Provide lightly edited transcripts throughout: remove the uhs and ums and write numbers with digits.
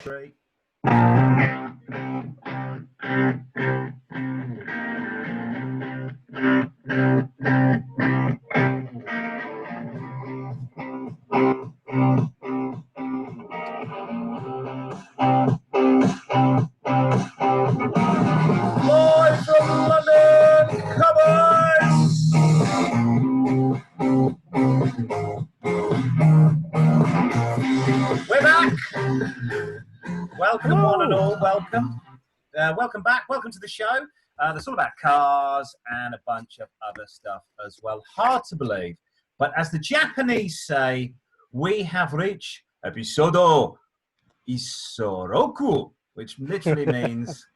Three. Live from London, Car-Boyz! We're back! Welcome, one and all. Welcome. Welcome back. Welcome to the show. That's all about cars and a bunch of other stuff as well. Hard to believe. But as the Japanese say, we have reached Episodo Isoroku, which literally means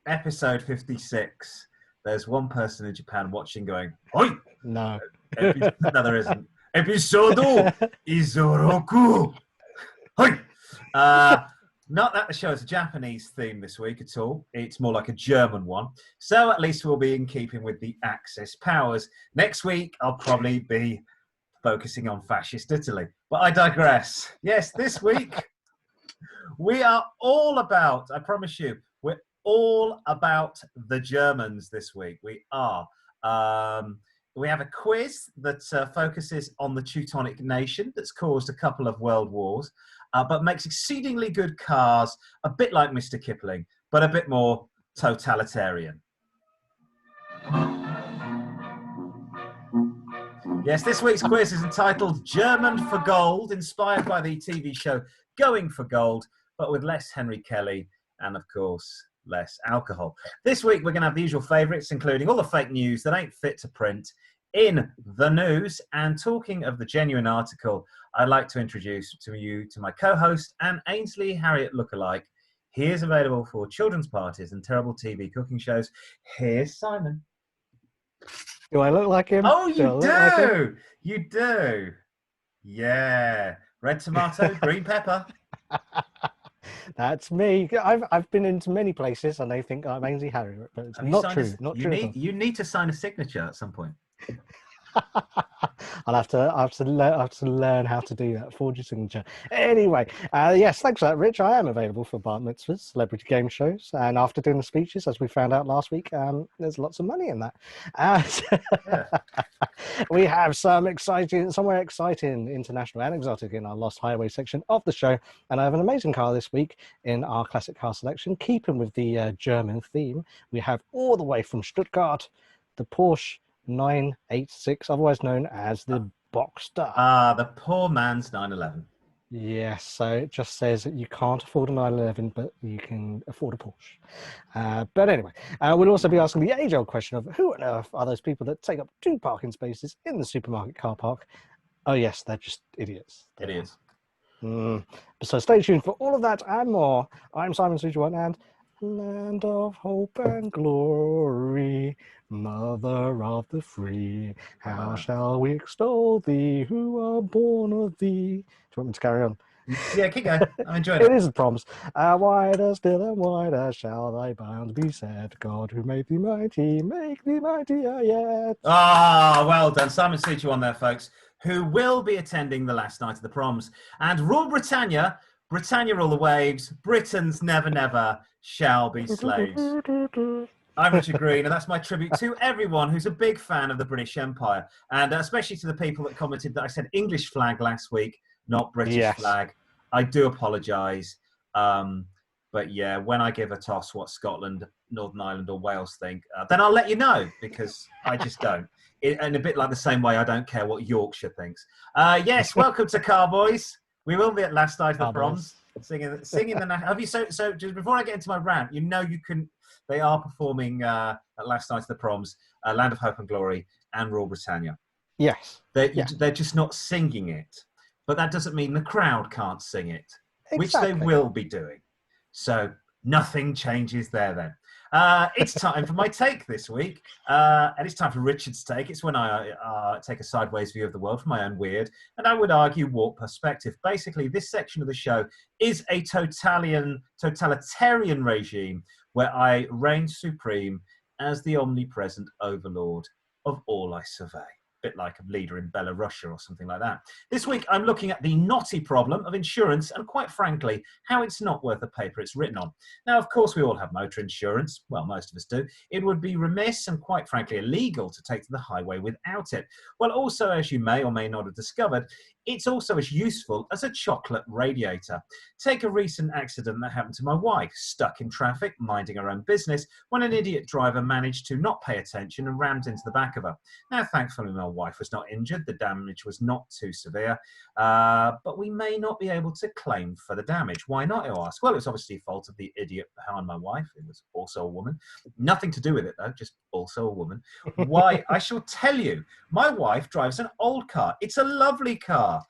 episode 56. There's one person in Japan watching going, "Oi!" No. No, there isn't. Episodo Isoroku. Oi! Not that the show is a Japanese theme this week at all. It's more like a German one. So at least we'll be in keeping with the Axis powers. Next week, I'll probably be focusing on fascist Italy. But I digress. Yes, this week, we are all about, I promise you, we're all about the Germans this week. We are. We have a quiz that focuses on the Teutonic nation that's caused a couple of world wars, but makes exceedingly good cars, a bit like Mr. Kipling, but a bit more totalitarian. Yes, this week's quiz is entitled German for Gold, inspired by the TV show Going for Gold, but with less Henry Kelly and, of course, less alcohol. This week, we're going to have the usual favourites, including all the fake news that ain't fit to print in the news. And talking of the genuine article, I'd like to introduce to you to my co-host and Ainsley Harriet lookalike. He is available for children's parties and terrible TV cooking shows. Here's Simon. Do I look like him? Oh, you do! Like you do. Yeah. Red tomato, green pepper. That's me. I've been into many places and they think I'm Ainsley Harriet, but it's not true. Not true. You need to sign a signature at some point. I'll have to learn how to do that. Forge your signature. Anyway, yes, thanks for that, Rich. I am available for bar mitzvahs, celebrity game shows, and after doing the speeches, as we found out last week, there's lots of money in that. Yeah. We have somewhere exciting, international and exotic in our Lost Highway section of the show, and I have an amazing car this week in our classic car selection, keeping with the German theme. We have all the way from Stuttgart the Porsche 986, otherwise known as the Boxster. The poor man's 911. Yes, so it just says that you can't afford a 911, but you can afford a Porsche. But anyway, we'll also be asking the age-old question of who on earth are those people that take up 2 parking spaces in the supermarket car park? Oh yes, they're just idiots. Idiots. So stay tuned for all of that and more. I'm Simon Sujuwan, and land of hope and glory, mother of the free, how shall we extol thee who are born of thee? Do you want me to carry on? Yeah, keep going. I'm enjoying it. It is the promise. Wider still and wider shall thy bounds be set. God who made thee mighty, make thee mightier yet. Well done. Simon Sujuwan there, folks, who will be attending the last night of the proms. And Rule Britannia, Britannia rule the waves, Britons never, never shall be slaves. I'm Richard Green, and that's my tribute to everyone who's a big fan of the British Empire, and especially to the people that commented that I said English flag last week, not British flag. I do apologise. But yeah, when I give a toss what Scotland, Northern Ireland or Wales think, then I'll let you know, because I just don't. And a bit like the same way I don't care what Yorkshire thinks. Yes, welcome to Car-Boyz. We will be at last night of the proms, singing the. Have you so just before I get into my rant, you can. They are performing at last night of the proms, Land of Hope and Glory, and Rule Britannia. Yes, they're just not singing it, but that doesn't mean the crowd can't sing it, which they will be doing. So nothing changes there then. It's time for my take this week, and it's time for Richard's take. It's when I take a sideways view of the world from my own weird, and I would argue warped perspective. Basically, this section of the show is a totalitarian regime where I reign supreme as the omnipresent overlord of all I survey. bit like a leader in Belarus or something like that. This week, I'm looking at the knotty problem of insurance and, quite frankly, how it's not worth the paper it's written on. Now, of course, we all have motor insurance. Well, most of us do. It would be remiss and, quite frankly, illegal to take to the highway without it. Well, also, as you may or may not have discovered, it's also as useful as a chocolate radiator. Take a recent accident that happened to my wife, stuck in traffic, minding her own business, when an idiot driver managed to not pay attention and rammed into the back of her. Now, thankfully, my wife was not injured. The damage was not too severe, but we may not be able to claim for the damage. Why not, you ask? Well, it was obviously the fault of the idiot behind my wife. It was also a woman. Nothing to do with it, though, just also a woman. Why? I shall tell you. My wife drives an old car. It's a lovely car,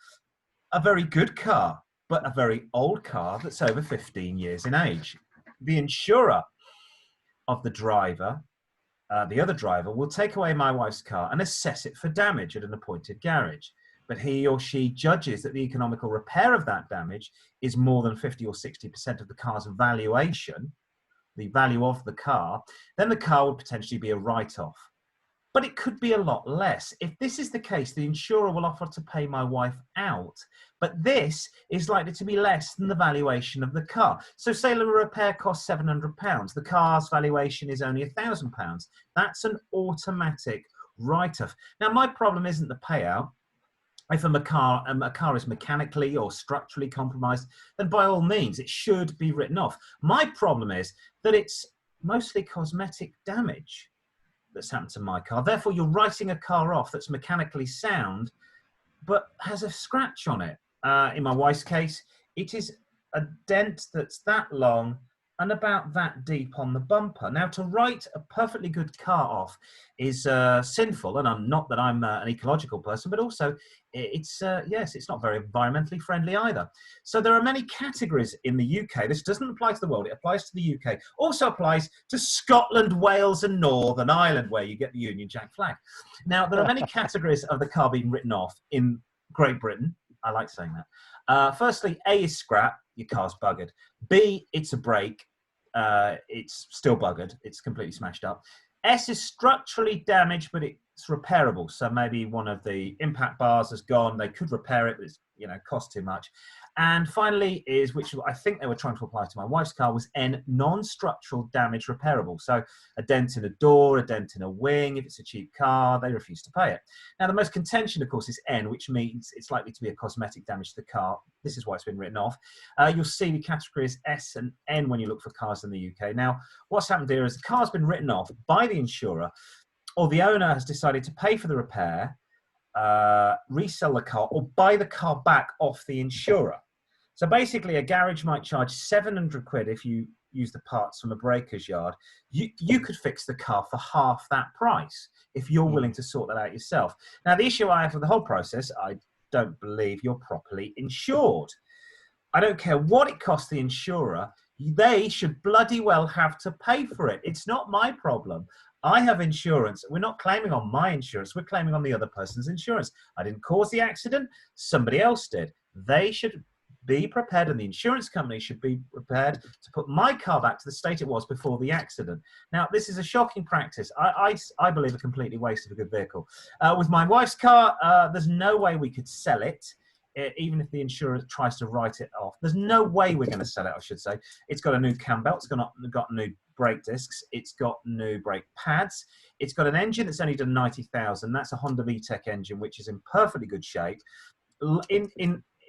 a very good car, but a very old car that's over 15 years in age. The insurer of the driver, the other driver, will take away my wife's car and assess it for damage at an appointed garage. But he or she judges that the economical repair of that damage is more than 50 or 60% of the car's valuation, the value of the car, then the car would potentially be a write-off. But it could be a lot less. If this is the case, the insurer will offer to pay my wife out. But this is likely to be less than the valuation of the car. So say the repair costs £700. The car's valuation is only £1,000. That's an automatic write-off. Now, my problem isn't the payout. If a car is mechanically or structurally compromised, then by all means, it should be written off. My problem is that it's mostly cosmetic damage that's happened to my car. Therefore, you're writing a car off that's mechanically sound, but has a scratch on it. In my wife's case, it is a dent that's that long and about that deep on the bumper. Now, to write a perfectly good car off is sinful, and I'm not that I'm an ecological person, but also it's not very environmentally friendly either. So there are many categories in the UK. This doesn't apply to the world, it applies to the UK. Also applies to Scotland, Wales and Northern Ireland, where you get the Union Jack flag. Now, there are many categories of the car being written off in Great Britain. I like saying that. Firstly, A is scrap, your car's buggered. B, it's a break, it's still buggered, it's completely smashed up. S is structurally damaged, but it's repairable. So maybe one of the impact bars has gone, they could repair it, but it's, costs too much. And finally is, which I think they were trying to apply to my wife's car, was N, non-structural damage repairable. So a dent in a door, a dent in a wing. If it's a cheap car, they refuse to pay it. Now, the most contention, of course, is N, which means it's likely to be a cosmetic damage to the car. This is why it's been written off. You'll see the categories S and N when you look for cars in the UK. Now, what's happened here is the car's been written off by the insurer, or the owner has decided to pay for the repair, resell the car, or buy the car back off the insurer. So basically, a garage might charge 700 quid if you use the parts from a breaker's yard. You could fix the car for half that price if you're willing to sort that out yourself. Now, the issue I have with the whole process, I don't believe you're properly insured. I don't care what it costs the insurer, they should bloody well have to pay for it. It's not my problem. I have insurance. We're not claiming on my insurance. We're claiming on the other person's insurance. I didn't cause the accident. Somebody else did. They should be prepared, and the insurance company should be prepared to put my car back to the state it was before the accident. Now, this is a shocking practice. I believe a completely waste of a good vehicle. With my wife's car, there's no way we could sell it. Even if the insurer tries to write it off, there's no way we're going to sell it, I should say. It's got a new cam belt, it's got new brake discs, it's got new brake pads, it's got an engine that's only done 90,000. That's a Honda VTEC engine, which is in perfectly good shape.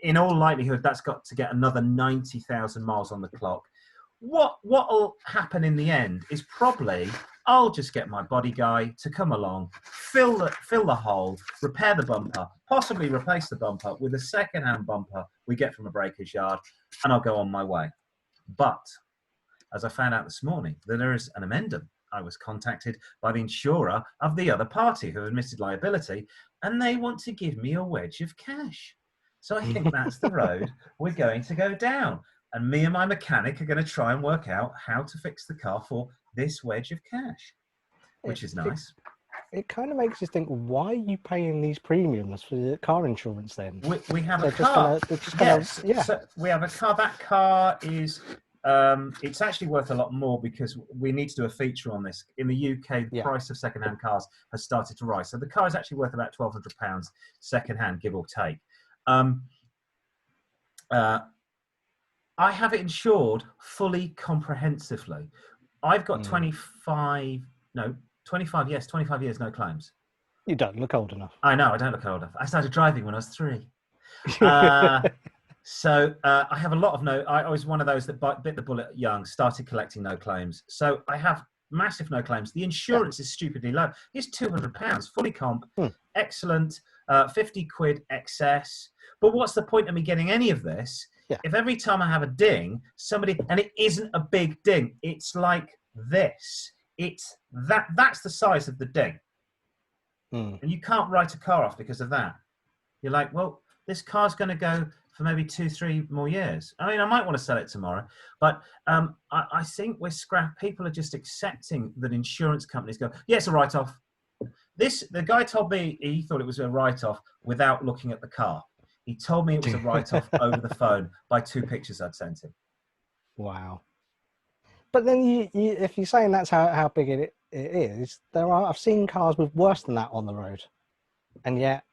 In all likelihood, that's got to get another 90,000 miles on the clock. What'll happen in the end is probably I'll just get my body guy to come along, fill the hole, repair the bumper, possibly replace the bumper with a second-hand bumper we get from a breaker's yard, and I'll go on my way. But as I found out this morning, that there is an amendment. I was contacted by the insurer of the other party who admitted liability, and they want to give me a wedge of cash. So I think that's the road we're going to go down. And me and my mechanic are going to try and work out how to fix the car for this wedge of cash, which is nice. It kind of makes you think, why are you paying these premiums for the car insurance then? We have a car. Yes. So we have a car. That car is it's actually worth a lot more because we need to do a feature on this. In the UK, the price of second-hand cars has started to rise. So the car is actually worth about £1,200 second-hand, give or take. I have it insured fully comprehensively. I've got 25 years, no claims. You don't look old enough. I know, I don't look old enough. I started driving when I was 3. So I have a lot of I was one of those that bit the bullet young, started collecting no claims. So I have massive no claims. The insurance is stupidly low. It's £200, fully comp, excellent, 50 quid excess. But what's the point of me getting any of this if every time I have a ding, and it isn't a big ding, it's like this. It's that's the size of the ding. And you can't write a car off because of that. You're like, well, this car's going to go for maybe 2-3 more years. I mean, I might want to sell it tomorrow, but I think with scrap, people are just accepting that insurance companies go, yeah, it's a write-off. The guy told me he thought it was a write-off without looking at the car. He told me it was a write-off over the phone by 2 pictures I'd sent him. Wow. But then if you're saying that's how big it is, I've seen cars with worse than that on the road, and yet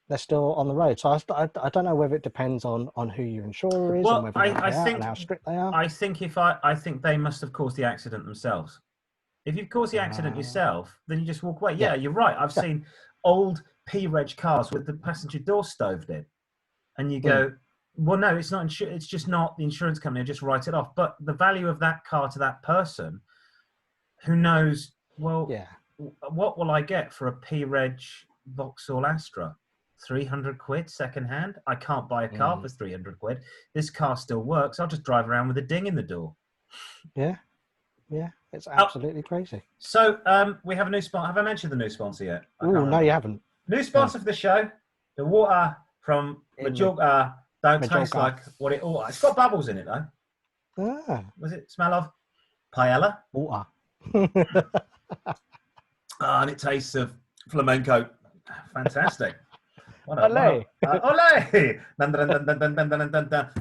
they're still on the road. So I don't know whether it depends on who your insurer is, and whether I think, and how strict they are. I think I think they must have caused the accident themselves. If you've caused the accident yourself, then you just walk away. Yeah, you're right. I've seen old P-Reg cars with the passenger door stoved in, and you go, well, no, it's not. It's just not the insurance company. Just write it off. But the value of that car to that person, who knows? Well, what will I get for a P-Reg Vauxhall Astra? 300 quid second hand. I can't buy a car for 300 quid. This car still works. I'll just drive around with a ding in the door. Yeah, it's absolutely crazy. So we have a new sponsor. Have I mentioned the new sponsor yet? No, you haven't. New sponsor for the show. The water from Majorca don't taste like what it ought. It's got bubbles in it though. Does it smell of paella? Water. And it tastes of flamenco. Fantastic. Olé! Olé!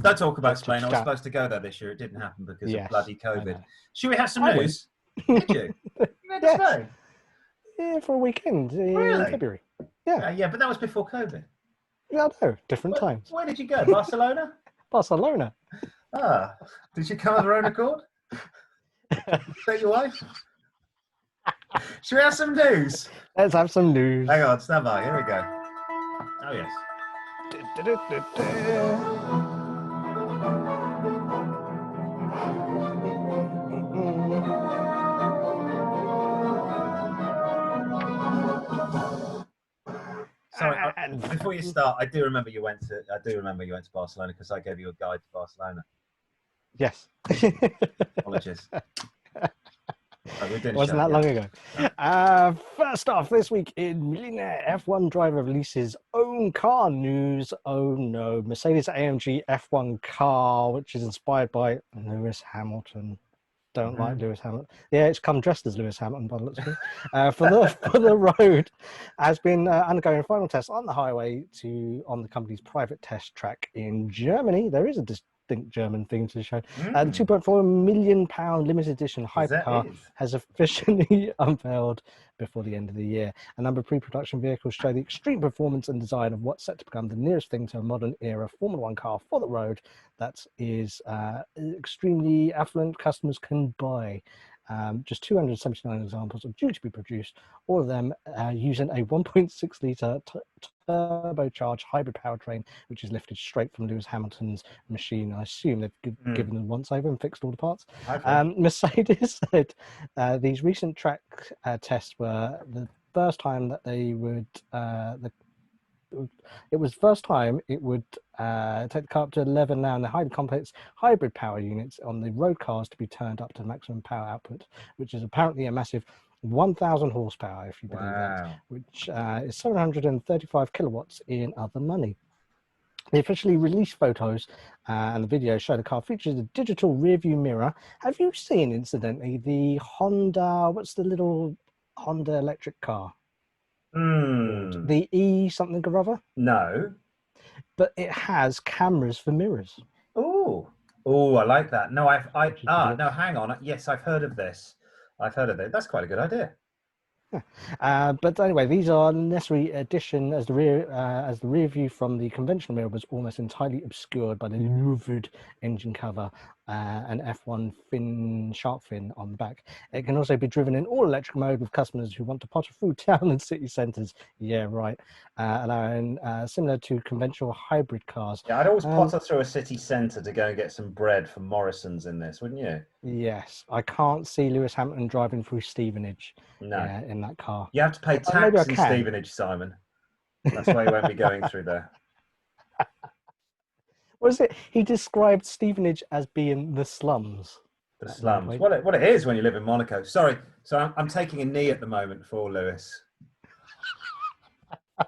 Don't talk about Spain. I was supposed to go there this year. It didn't happen because of bloody COVID. Should we have some news? Did you? You went to Spain? Yeah, for a weekend in February. Yeah, but that was before COVID. Yeah, I know. Different times. Where did you go? Barcelona? Barcelona. Did you come of your own accord? Take your wife? Should we have some news? Let's have some news. Hang on, stand by. Here we go. Oh, yes. Sorry, before you start, I do remember you went to Barcelona because I gave you a guide to Barcelona. Yes. Apologies. Wasn't that long ago. First off, this week in millionaire F1 driver releases own car news. Oh no, Mercedes-AMG F1 car, which is inspired by Lewis Hamilton. Don't like Lewis Hamilton. Yeah, it's come dressed as Lewis Hamilton by the looks of it. For the road, has been undergoing final tests on the highway on the company's private test track in Germany. There is a distinct German theme to the show. The £2.4 million limited edition hypercar has officially unveiled before the end of the year. A number of pre-production vehicles show the extreme performance and design of what's set to become the nearest thing to a modern era Formula One car for the road that is extremely affluent customers can buy. Just 279 examples are due to be produced, all of them using a 1.6 litre turbocharged hybrid powertrain, which is lifted straight from Lewis Hamilton's machine. I assume they've given them once over and fixed all the parts. Mercedes said these recent track tests were the first time that they would it was the first time it would take the car up to 11 now, and the highly complex hybrid power units on the road cars to be turned up to maximum power output, which is apparently a massive 1,000 horsepower, if you believe that, which is 735 kilowatts in other money. The officially released photos and the video show the car features a digital rear-view mirror. Have you seen, incidentally, the Honda, what's the little Honda electric car? The E something or other? No. But it has cameras for mirrors. Oh. Oh, I like that. No, Which you can do. no, hang on. Yes, I've heard of this. I've heard of it. That's quite a good idea. But anyway, these are a necessary addition as the rear view from the conventional mirror was almost entirely obscured by the louvered engine cover and F1 shark fin on the back. It can also be driven in all electric mode with customers who want to potter through town and city centres. Yeah, right. Allowing similar to conventional hybrid cars. Yeah, I'd always potter through a city centre to go and get some bread from Morrison's in this, wouldn't you? Yes, I can't see Lewis Hamilton driving through Stevenage. No. In that car. You have to pay tax in Stevenage, Simon. That's why you won't be going through there. What is it? He described Stevenage as being the slums. The slums. What it is when you live in Monaco. Sorry, so I'm taking a knee at the moment for Lewis.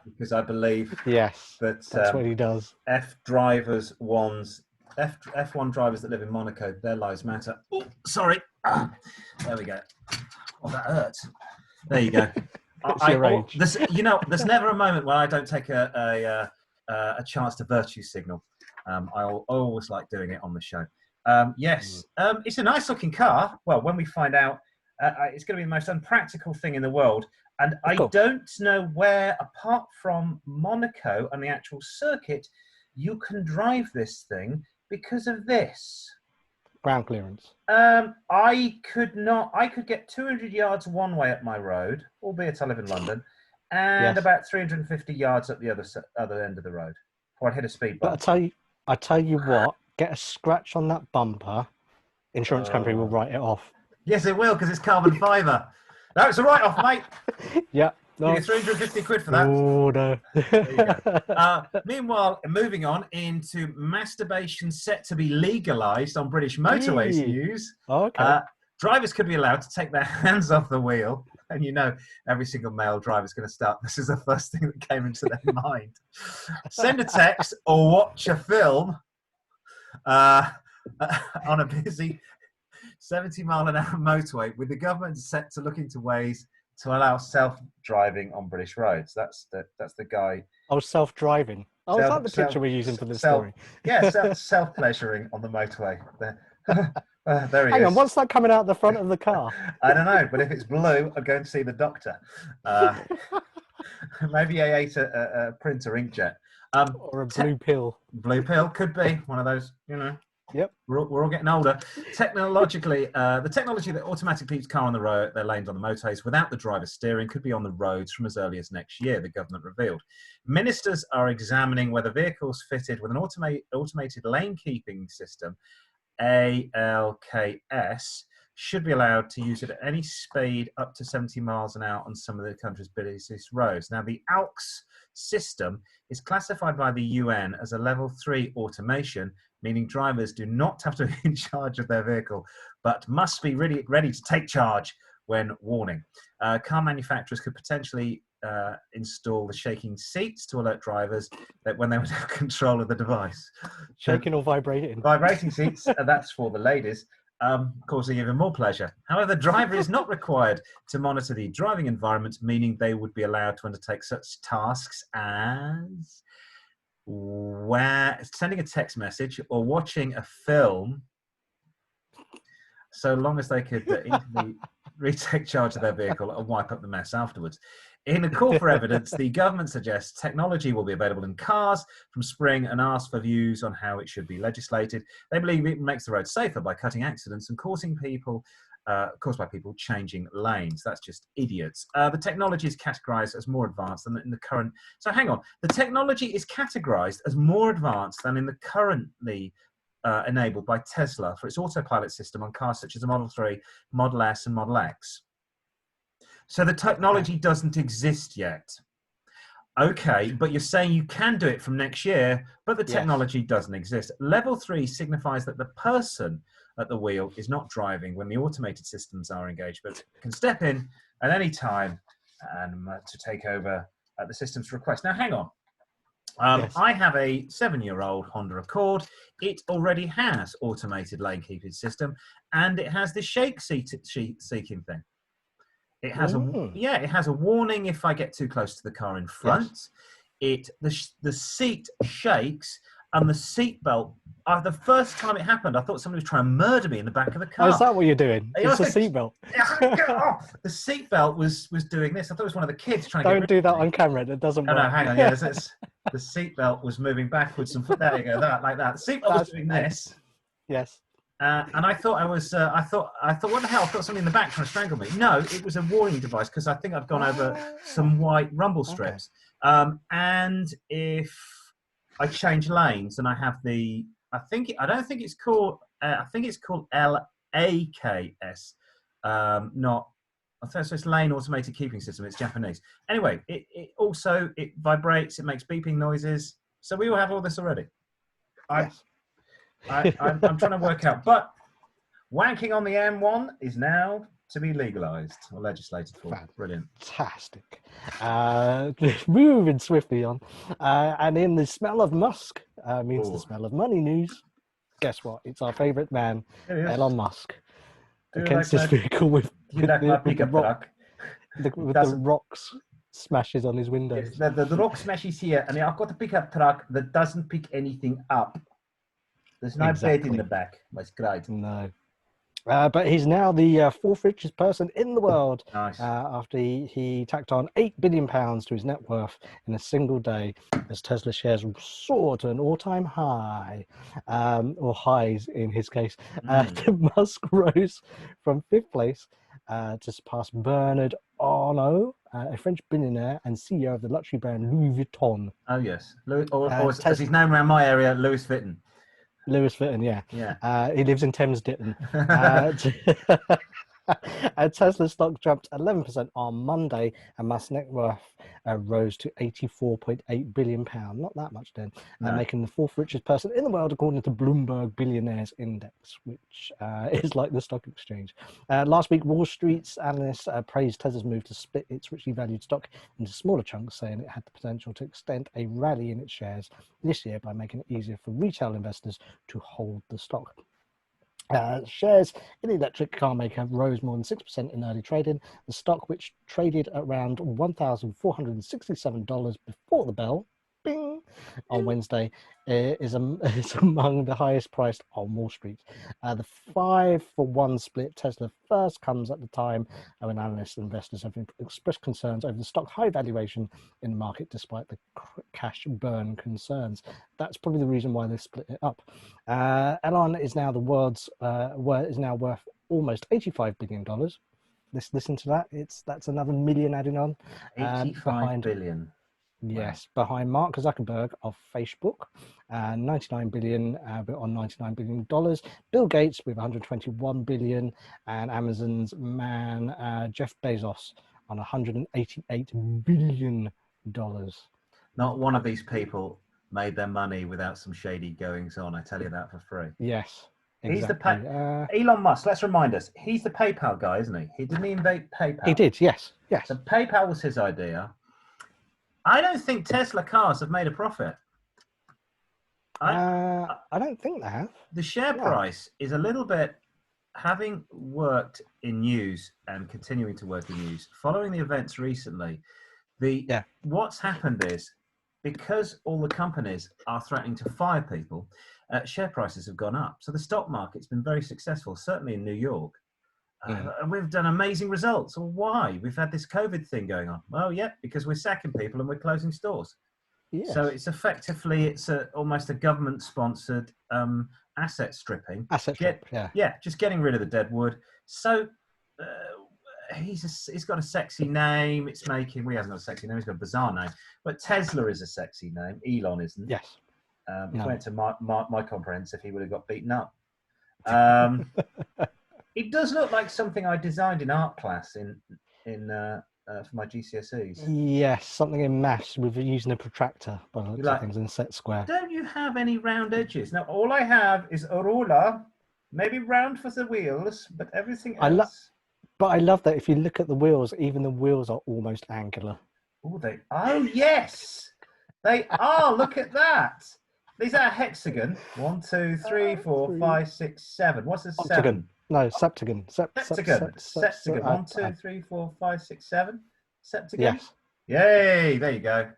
Because I believe that's what he does. F1 drivers that live in Monaco, their lives matter. Oh, sorry. There we go. Oh, that hurts. There you go. There's never a moment when I don't take a chance to virtue signal. I always like doing it on the show. Yes, it's a nice looking car. Well, when we find out, it's going to be the most unpractical thing in the world. And I don't know where, apart from Monaco and the actual circuit, you can drive this thing because of this. Ground clearance. I could not. I could get 200 yards one way up my road, albeit I live in London, and about 350 yards at the other end of the road. Or I'd hit a speed bump. But I tell you what, get a scratch on that bumper, insurance company will write it off. Yes, it will, because it's carbon fibre. No, it's a write-off, mate. Yeah. No. You get 350 quid for that. Oh, no. There you go. Meanwhile, moving on into masturbation set to be legalised on British motorways news. Okay. Drivers could be allowed to take their hands off the wheel. And you know, every single male driver is going to start. This is the first thing that came into their mind. Send a text or watch a film on a busy 70-mile-an-hour motorway with the government set to look into ways to allow self-driving on British roads. That's the guy. Oh, self-driving. Oh, is that the picture we're using for this story? Yeah, self-pleasuring on the motorway. There he is. Hang on, what's that coming out the front of the car? I don't know, but if it's blue, I'll go and see the doctor. Maybe I ate a printer inkjet. Or a blue pill. Blue pill, could be. One of those, you know. Yep. We're all getting older. Technologically, the technology that automatically keeps car on the road, their lanes on the motorways without the driver steering could be on the roads from as early as next year, the government revealed. Ministers are examining whether vehicles fitted with an automated lane keeping system, ALKS, should be allowed to use it at any speed up to 70 miles an hour on some of the country's busiest roads. Now, the ALKS system is classified by the UN as a level 3 automation, meaning drivers do not have to be in charge of their vehicle, but must be really ready to take charge when warning. Car manufacturers could potentially install the shaking seats to alert drivers that when they would have control of the device. Shaking or vibrating? Vibrating seats, that's for the ladies, causing even more pleasure. However, the driver is not required to monitor the driving environment, meaning they would be allowed to undertake such tasks as sending a text message or watching a film, so long as they could easily retake charge of their vehicle and wipe up the mess afterwards. In a call for evidence, the government suggests technology will be available in cars from spring and asks for views on how it should be legislated. They believe it makes the road safer by cutting accidents and caused by people changing lanes. That's just idiots. The technology is categorized as more advanced than in the current. So hang on. The technology is categorized as more advanced than in the currently enabled by Tesla for its autopilot system on cars such as the Model 3, Model S, and Model X. So the technology doesn't exist yet. Okay, but you're saying you can do it from next year, but the technology doesn't exist. Level 3 signifies that the person at the wheel is not driving when the automated systems are engaged, but can step in at any time and to take over at the system's request. Now, hang on. I have a 7-year-old Honda Accord. It already has automated lane keeping system, and it has the shake seeking thing. It has it has a warning if I get too close to the car in front. The seat shakes and the seatbelt. The first time it happened, I thought somebody was trying to murder me in the back of the car. Oh, is that what you're doing? I It's a was like, seatbelt. The seatbelt was doing this. I thought it was one of the kids trying to Don't do that on camera. It doesn't work. No, hang on. Yeah, the seatbelt was moving backwards and there you go, like that. The seatbelt was doing this. Yes. And I thought what the hell? I thought somebody in the back trying to strangle me. No, it was a warning device because I think I've gone over some white rumble strips. Okay. And if I change lanes and I have I don't think it's called LAKS, not. So it's lane automated keeping system. It's Japanese. Anyway, it also vibrates. It makes beeping noises. So we will have all this already. Yes. I'm trying to work out. But wanking on the M1 is now to be legalised or legislated for. Brilliant. Fantastic. Moving swiftly on. And in the smell of musk means the smell of money news. Guess what? It's our favourite man, Elon Musk. Against this vehicle with the rocks smashes on his windows. Yes, the rock smashes here, and I've got a pickup truck that doesn't pick anything up. There's no bed in the back. That's great. No. But he's now the fourth richest person in the world. Nice. After he tacked on £8 billion to his net worth in a single day as Tesla shares soared to an all-time high, or highs in his case. Musk rose from fifth place to surpass Bernard Arnault, a French billionaire and CEO of the luxury brand Louis Vuitton. Oh, yes. Or as he's known around my area, Louis Vuitton. Lewis Fitton, yeah. He lives in Thames Ditton. Tesla stock jumped 11% on Monday, and Musk's net worth rose to £84.8 billion. Not that much then, making the fourth richest person in the world according to Bloomberg Billionaires Index, which is like the stock exchange. Last week, Wall Street's analysts praised Tesla's move to split its richly valued stock into smaller chunks, saying it had the potential to extend a rally in its shares this year by making it easier for retail investors to hold the stock. Shares in the electric car maker rose more than 6% in early trading. The stock, which traded around $1,467 before the bell, bing, on Wednesday, is among the highest priced on Wall Street. The 5-for-1 split Tesla first comes at the time when analysts and investors have expressed concerns over the stock's high valuation in the market despite the cash burn concerns. That's probably the reason why they split it up. Elon is now worth almost $85 billion. Listen to that. That's another million adding on. 85 billion. Yes, behind Mark Zuckerberg of Facebook, 99 billion on $99 billion. Bill Gates with 121 billion, and Amazon's man Jeff Bezos on $188 billion. Not one of these people made their money without some shady goings on. I tell you that for free. Yes. Exactly. He's Elon Musk. Let's remind us. He's the PayPal guy, isn't he? Didn't he invade PayPal? He did. Yes. So PayPal was his idea. I don't think Tesla cars have made a profit. I don't think they have. The share price is a little bit, having worked in news and continuing to work in news, following the events recently, what's happened is, because all the companies are threatening to fire people, share prices have gone up. So the stock market's been very successful, certainly in New York. And we've done amazing results. Well, why? We've had this COVID thing going on. Well, because we're sacking people and we're closing stores. Yes. So it's effectively, almost a government-sponsored asset stripping. Just getting rid of the dead wood. So he's got a sexy name. It's making, he hasn't got a sexy name, he's got a bizarre name. But Tesla is a sexy name. Elon isn't. Yes. If he went to my comprehensive, he would have got beaten up. It does look like something I designed in art class for my GCSEs. Yes, something in maths with using a protractor by the looks of things in a set square. Don't you have any round edges? Now, all I have is a ruler, maybe round for the wheels, but everything else. But I love that if you look at the wheels, even the wheels are almost angular. Oh, yes! They are, look at that! These are hexagon. 1, 2, 3, 4, 5, 6, 7. What's the 7? No, septagon. Septagon. 1, 2, 3, 4, 5, 6, 7. Septagon. Yes. Yay! There you go.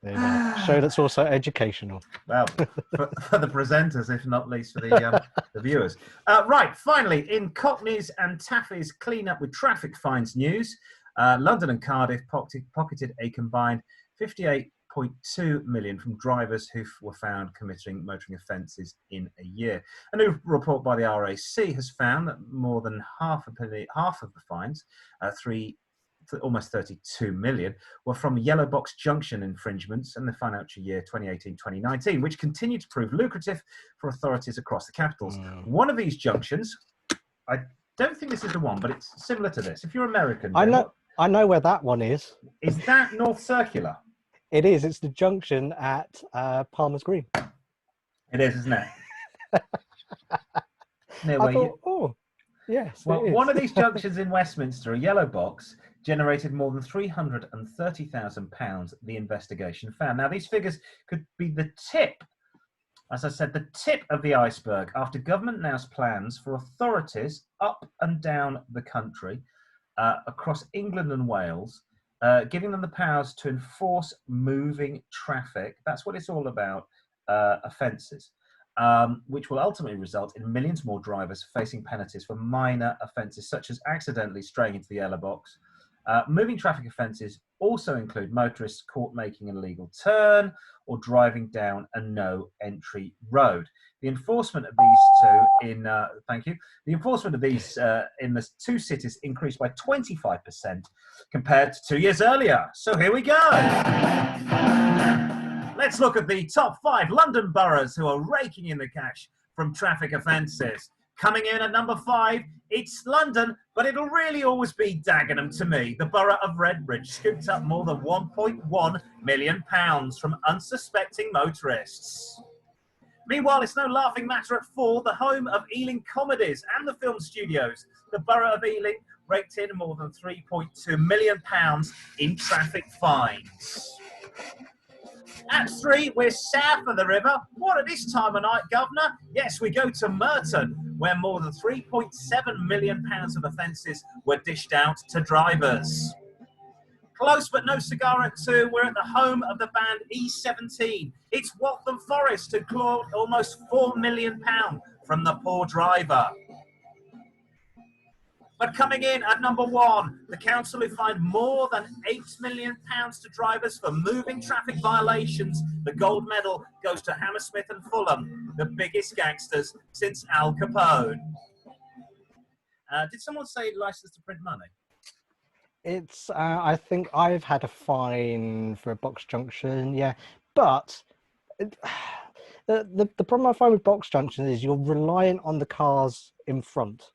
There you go. Show that's also educational. Well, for the presenters, if not least for the viewers. Right, finally, in Cockneys and Taffy's clean up with traffic fines news, London and Cardiff pocketed a combined 58.2 million from drivers who were found committing motoring offences in a year. A new report by the RAC has found that more than half of the fines, almost 32 million, were from yellow box junction infringements in the financial year 2018-2019, which continued to prove lucrative for authorities across the capitals. One of these junctions, I don't think this is the one, but it's similar to this. If you're American, I know where that one is. Is that North Circular? It is. It's the junction at Palmer's Green. It is, isn't it? Yes. Well, one of these junctions in Westminster, a yellow box, generated more than £330,000, the investigation found. Now, these figures could be the tip, as I said, the tip of the iceberg after government announced plans for authorities up and down the country, across England and Wales, giving them the powers to enforce moving traffic. That's what it's all about, offences. Which will ultimately result in millions more drivers facing penalties for minor offences, such as accidentally straying into the yellow box. Moving traffic offences also include motorists caught making an illegal turn or driving down a no-entry road. The enforcement of these in the two cities increased by 25% compared to 2 years earlier. So here we go. Let's look at the top 5 London boroughs who are raking in the cash from traffic offences. Coming in at number 5, it's London, but it'll really always be Dagenham to me. The borough of Redbridge scooped up more than £1.1 million from unsuspecting motorists. Meanwhile, it's no laughing matter at 4, the home of Ealing Comedies and the film studios. The borough of Ealing raked in more than £3.2 million in traffic fines. At 3, we're south of the river. What at this time of night, Governor? Yes, we go to Merton, where more than £3.7 million of offences were dished out to drivers. Close but no cigar at 2, we're at the home of the band E17. It's Waltham Forest who clawed almost £4 million from the poor driver. But coming in at number 1, the council who fined more than £8 million to drivers for moving traffic violations. The gold medal goes to Hammersmith and Fulham, the biggest gangsters since Al Capone. Did someone say license to print money? It's, I think I've had a fine for a box junction, yeah. But the problem I find with box junctions is you're reliant on the cars in front.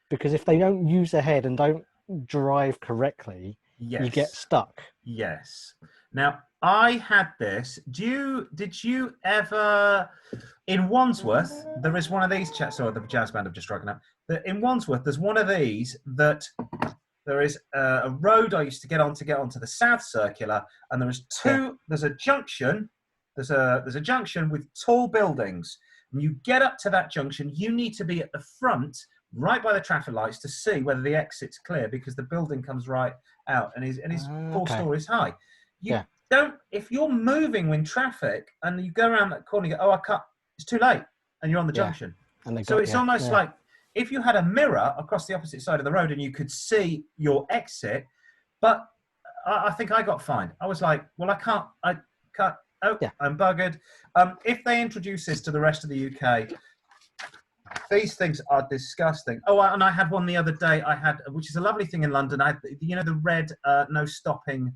Because if they don't use their head and don't drive correctly, you get stuck. Yes. Now, I had this. Did you ever, in Wandsworth, there is one of these, sorry, the jazz band have just broken up. In Wandsworth, there's one of these that there is a road I used to get onto the South Circular, and there's a junction, there's a junction with tall buildings. When you get up to that junction, you need to be at the front, right by the traffic lights, to see whether the exit's clear, because the building comes right out and is 4 stories high. You don't, if you're moving in traffic and you go around that corner, you go, I can't, it's too late, and you're on the junction. So it's almost like if you had a mirror across the opposite side of the road and you could see your exit, but I think I got fined. I was like, well, I can't, I'm buggered. If they introduce this to the rest of the UK, these things are disgusting. Oh, and I had one the other day. Which is a lovely thing in London. I had, the red no stopping.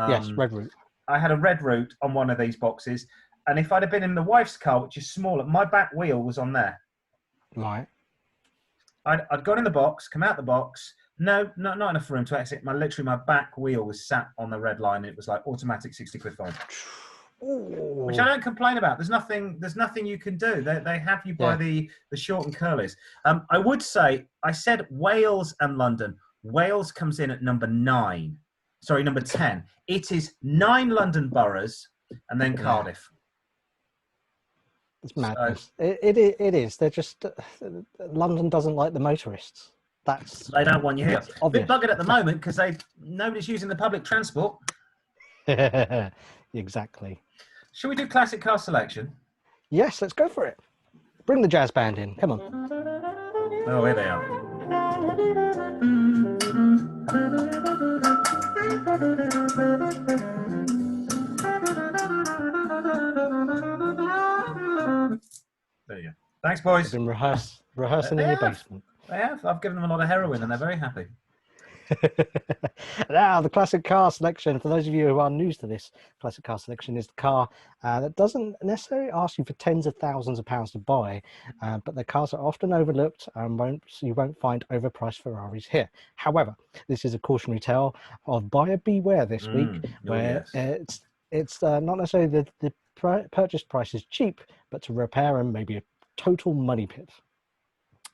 Yes, red route. I had a red route on one of these boxes, and if I'd have been in the wife's car, which is smaller, my back wheel was on there. Right. I'd gone in the box, come out the box. No, not enough room to exit. My back wheel was sat on the red line, and it was like automatic 60 quid fine. Ooh. Which I don't complain about. There's nothing you can do. They have you by the short and curlies. I would say, I said Wales and London. Wales comes in at number 10. It is 9 London boroughs and then Cardiff. It's madness. It is. They're just, London doesn't like the motorists. They don't want you here. A bit buggered at the moment because nobody's using the public transport. Exactly. Shall we do classic car selection? Yes, let's go for it. Bring the jazz band in. Come on. Oh, here they are. There you go. Thanks, They've boys. been rehearsing in your basement. They have. I've given them a lot of heroin and they're very happy. Now, the classic car selection, for those of you who are new to this, classic car selection is the car that doesn't necessarily ask you for tens of thousands of pounds to buy, but the cars are often overlooked and you won't find overpriced Ferraris here. However, this is a cautionary tale of buyer beware this week, where it's not necessarily the purchase price is cheap, but to repair them may be a total money pit.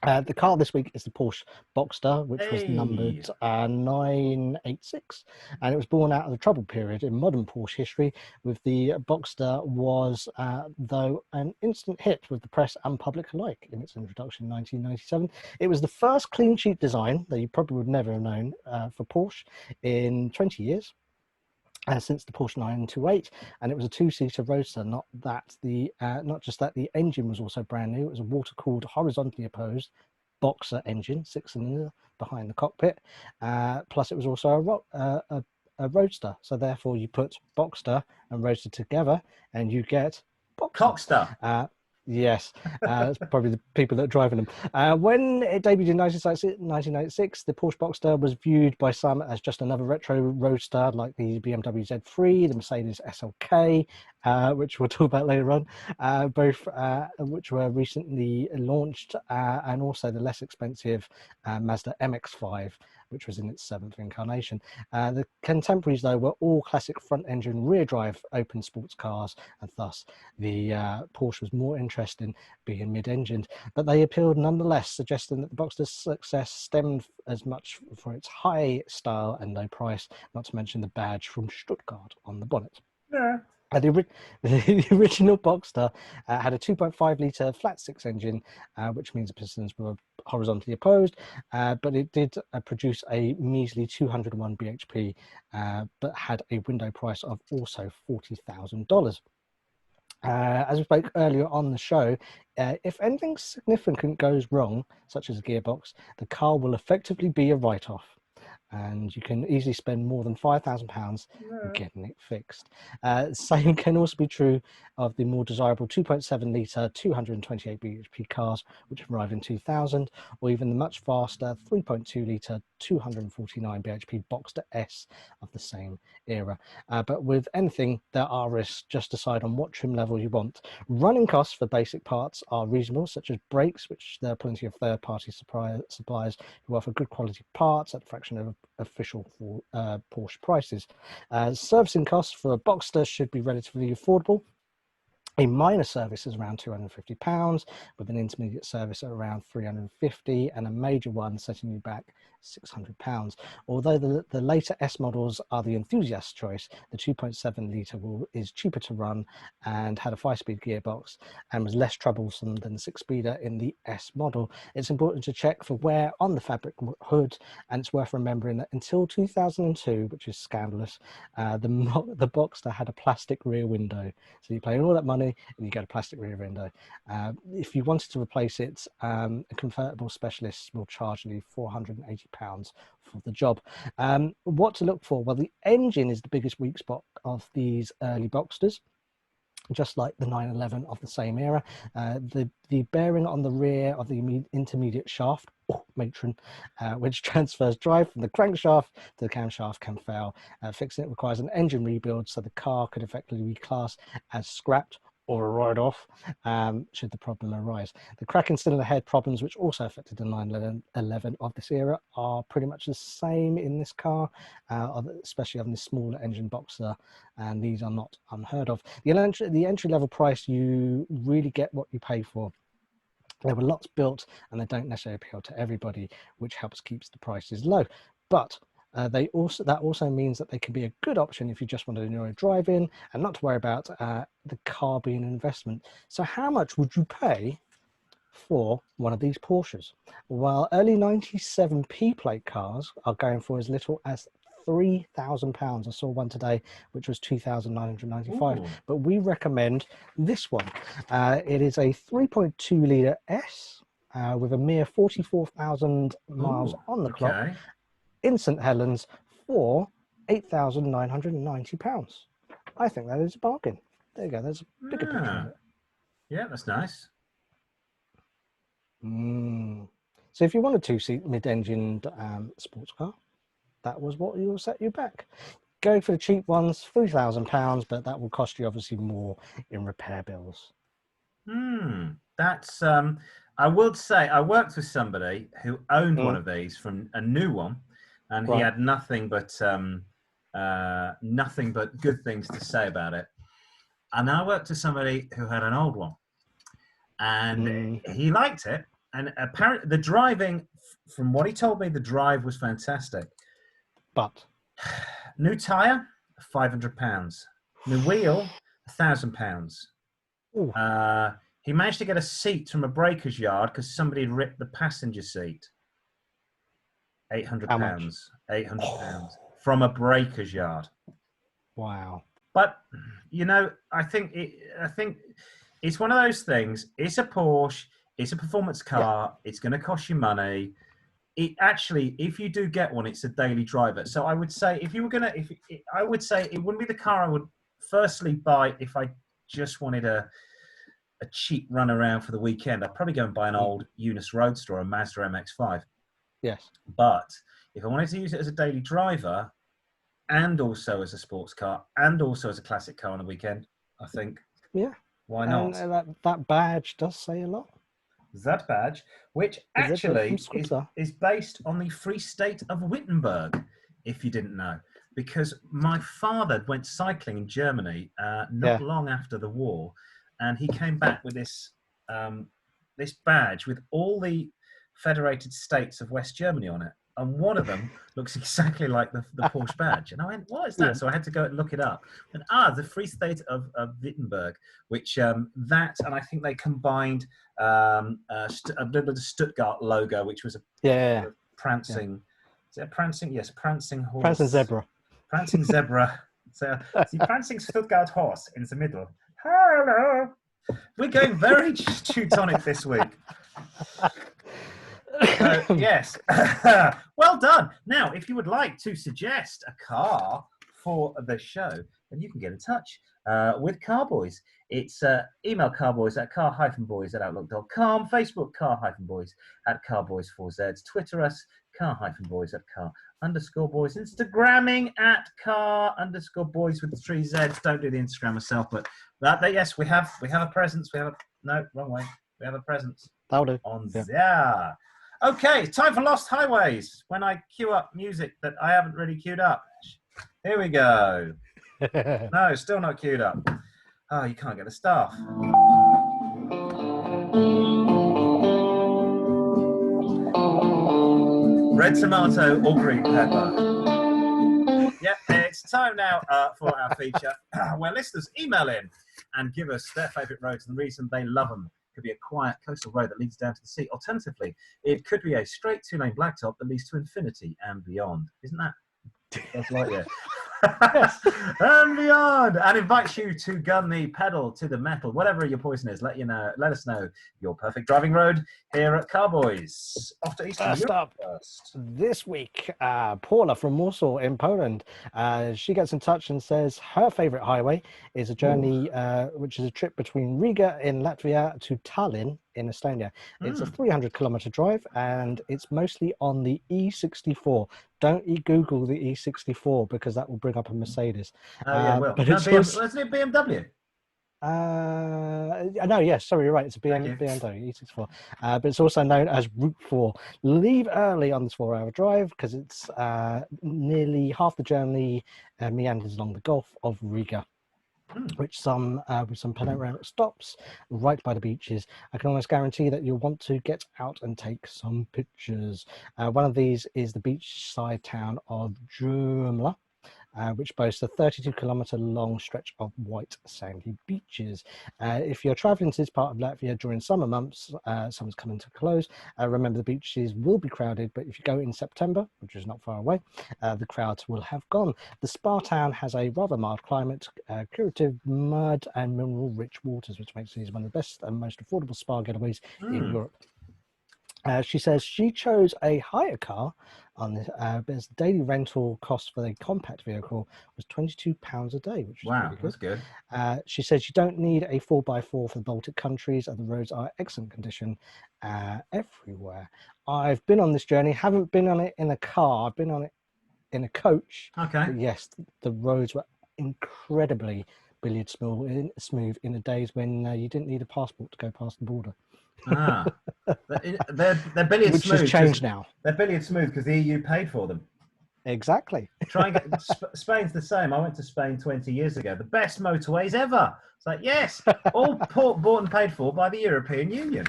The car this week is the Porsche Boxster, which was numbered 986, and it was born out of the troubled period in modern Porsche history. With the Boxster was, though, an instant hit with the press and public alike in its introduction in 1997. It was the first clean sheet design that you probably would never have known for Porsche in 20 years. Since the Porsche 928, and it was a two-seater roadster. Not just that, the engine was also brand new. It was a water-cooled, horizontally opposed Boxer engine, 6-cylinder behind the cockpit. Plus, it was also a roadster. So therefore, you put Boxster and roadster together, and you get Cockster. Yes, it's probably the people that are driving them. When it debuted in 1996, the Porsche Boxster was viewed by some as just another retro roadster like the BMW Z3, the Mercedes SLK, which we'll talk about later on, both which were recently launched, and also the less expensive Mazda MX-5, which was in its 7th incarnation. The contemporaries, though, were all classic front-engine, rear-drive open sports cars, and thus the Porsche was more interesting being mid-engined. But they appealed nonetheless, suggesting that the Boxster's success stemmed as much for its high style and low price, not to mention the badge from Stuttgart on the bonnet. Yeah. The original Boxster had a 2.5-litre flat-six engine, which means the pistons were horizontally opposed, but it did produce a measly 201 bhp, but had a window price of also $40,000. As we spoke earlier on the show, if anything significant goes wrong, such as a gearbox, the car will effectively be a write-off. And you can easily spend more than £5,000 getting it fixed. Same can also be true of the more desirable 2.7-litre 228 bhp cars, which arrive in 2000, or even the much faster 3.2-litre 249 bhp Boxster S of the same era. But with anything, there are risks. Just decide on what trim level you want. Running costs for basic parts are reasonable, such as brakes, which there are plenty of third-party suppliers who offer good quality parts at a fraction of official Porsche prices. Servicing costs for a Boxster should be relatively affordable. A minor service is around £250, with an intermediate service at around £350, and a major one setting you back £600. Although the later S models are the enthusiast choice, the 2.7-litre is cheaper to run and had a 5-speed gearbox and was less troublesome than the 6-speeder in the S model. It's important to check for wear on the fabric hood, and it's worth remembering that until 2002, which is scandalous, the Boxster had a plastic rear window. So you pay all that money and you get a plastic rear window. If you wanted to replace it, a convertible specialist will charge you £480 for the job. What to look for? Well, the engine is the biggest weak spot of these early Boxsters, just like the 911 of the same era. The bearing on the rear of the intermediate shaft, matron, which transfers drive from the crankshaft to the camshaft, can fail. Fixing it requires an engine rebuild, so the car could effectively be classed as scrapped or a write-off should the problem arise. The crack in cylinder head problems, which also affected the 911 of this era, are pretty much the same in this car, especially on this smaller engine Boxster, and these are not unheard of. The entry-level price, you really get what you pay for. There were lots built, and they don't necessarily appeal to everybody, which helps keeps the prices low. But that also means that they can be a good option if you just want to enjoy driving and not to worry about the car being an investment. So how much would you pay for one of these Porsches? Well, early 97 P-plate cars are going for as little as £3,000. I saw one today, which was 2,995. Ooh. But we recommend this one. It is a 3.2 litre S with a mere 44,000 miles Ooh, on the clock okay. in St Helens for £8,990. I think that is a bargain. There you go. There's a bigger picture of it. Yeah, that's nice. So if you want a two-seat mid-engined sports car, that was what will set you back. Go for the cheap ones, £3,000, but that will cost you obviously more in repair bills. That's I would say I worked with somebody who owned one of these from a new one, and he had nothing but good things to say about it. And I worked with somebody who had an old one, and he liked it. And apparently, the driving, from what he told me, the drive was fantastic. But new tire, £500. New wheel, £1,000. He managed to get a seat from a breaker's yard because somebody had ripped the passenger seat. £800. £800 from a breaker's yard. Wow. But I think it's one of those things. It's a Porsche. It's a performance car. Yeah. It's going to cost you money. It actually, if you do get one, it's a daily driver. So I would say I would say it wouldn't be the car I would firstly buy if I just wanted a cheap run around for the weekend. I'd probably go and buy an old Eunice Roadster or a Mazda MX-5. Yes. But if I wanted to use it as a daily driver and also as a sports car and also as a classic car on the weekend, I think, why not? And that badge does say a lot. That badge, which actually is based on the Free State of Wittenberg, if you didn't know. Because my father went cycling in Germany not long after the war, and he came back with this this badge with all the federated states of West Germany on it. And one of them looks exactly like the Porsche badge. And I went, what is that? Yeah. So I had to go and look it up. And the Free State of Wittenberg, which and I think they combined a little Stuttgart logo, which was a prancing. Is it a prancing? Yes, prancing horse. Prancing zebra. Prancing zebra. So the prancing Stuttgart horse in the middle. Hello. We're going very Teutonic this week. Yes. Well done. Now, if you would like to suggest a car for the show, then you can get in touch with Car-Boyz. It's email Car-Boyz at car-boys@outlook.com, Facebook car-boys at car-boys4z, Twitter us car-boys at car_boys, Instagramming at car_boys with the 3 Zs. Don't do the Instagram myself, but yes, we have a presence. No, wrong way. We have a presence. That'll do. On there. Okay, time for Lost Highways. When I queue up music that I haven't really queued up. Here we go. No, still not queued up. Oh, you can't get the stuff. Red tomato or green pepper. Yep, it's time now for our feature where listeners email in and give us their favourite roads and the reason they love them. Could be a quiet coastal road that leads down to the sea. Alternatively, it could be a straight 2-lane blacktop that leads to infinity and beyond. Isn't that? That's right, yeah. And beyond, and invites you to gun the pedal to the metal, whatever your poison is. Let us know your perfect driving road here at Car-Boyz. Off to Eastern Europe first. This week, Paula from Warsaw in Poland, she gets in touch and says her favorite highway is a journey, which is a trip between Riga in Latvia to Tallinn in Estonia. It's a 300-kilometer drive, and it's mostly on the E64. Don't Google the E64 because that will bring up a Mercedes. Oh yeah, well, but isn't it BMW? No, yes, sorry, you're right. It's a BMW E64, but it's also known as Route 4. Leave early on this 4-hour drive because it's nearly half the journey meanders along the Gulf of Riga. Which with some panoramic stops right by the beaches. I can almost guarantee that you'll want to get out and take some pictures. One of these is the beachside town of Jurmla, which boasts a 32-kilometre long stretch of white sandy beaches. If you're travelling to this part of Latvia during summer months, summer's coming to a close, remember the beaches will be crowded, but if you go in September, which is not far away, the crowds will have gone. The spa town has a rather mild climate, curative mud and mineral-rich waters, which makes these one of the best and most affordable spa getaways in Europe. She says she chose a hire car on this, but its daily rental cost for the compact vehicle was £22 a day, which is wow, really good. That's good. She says you don't need a 4x4 for the Baltic countries, and the roads are excellent condition everywhere. I've been on this journey, haven't been on it in a car, I've been on it in a coach. Okay. But yes, the roads were incredibly billiard smooth in the days when you didn't need a passport to go past the border. They're billiard which smooth. Has changed now. They're billiard smooth because the EU paid for them. Exactly. Try and get Spain's the same. I went to Spain 20 years ago. The best motorways ever. It's like, yes, all bought and paid for by the European Union,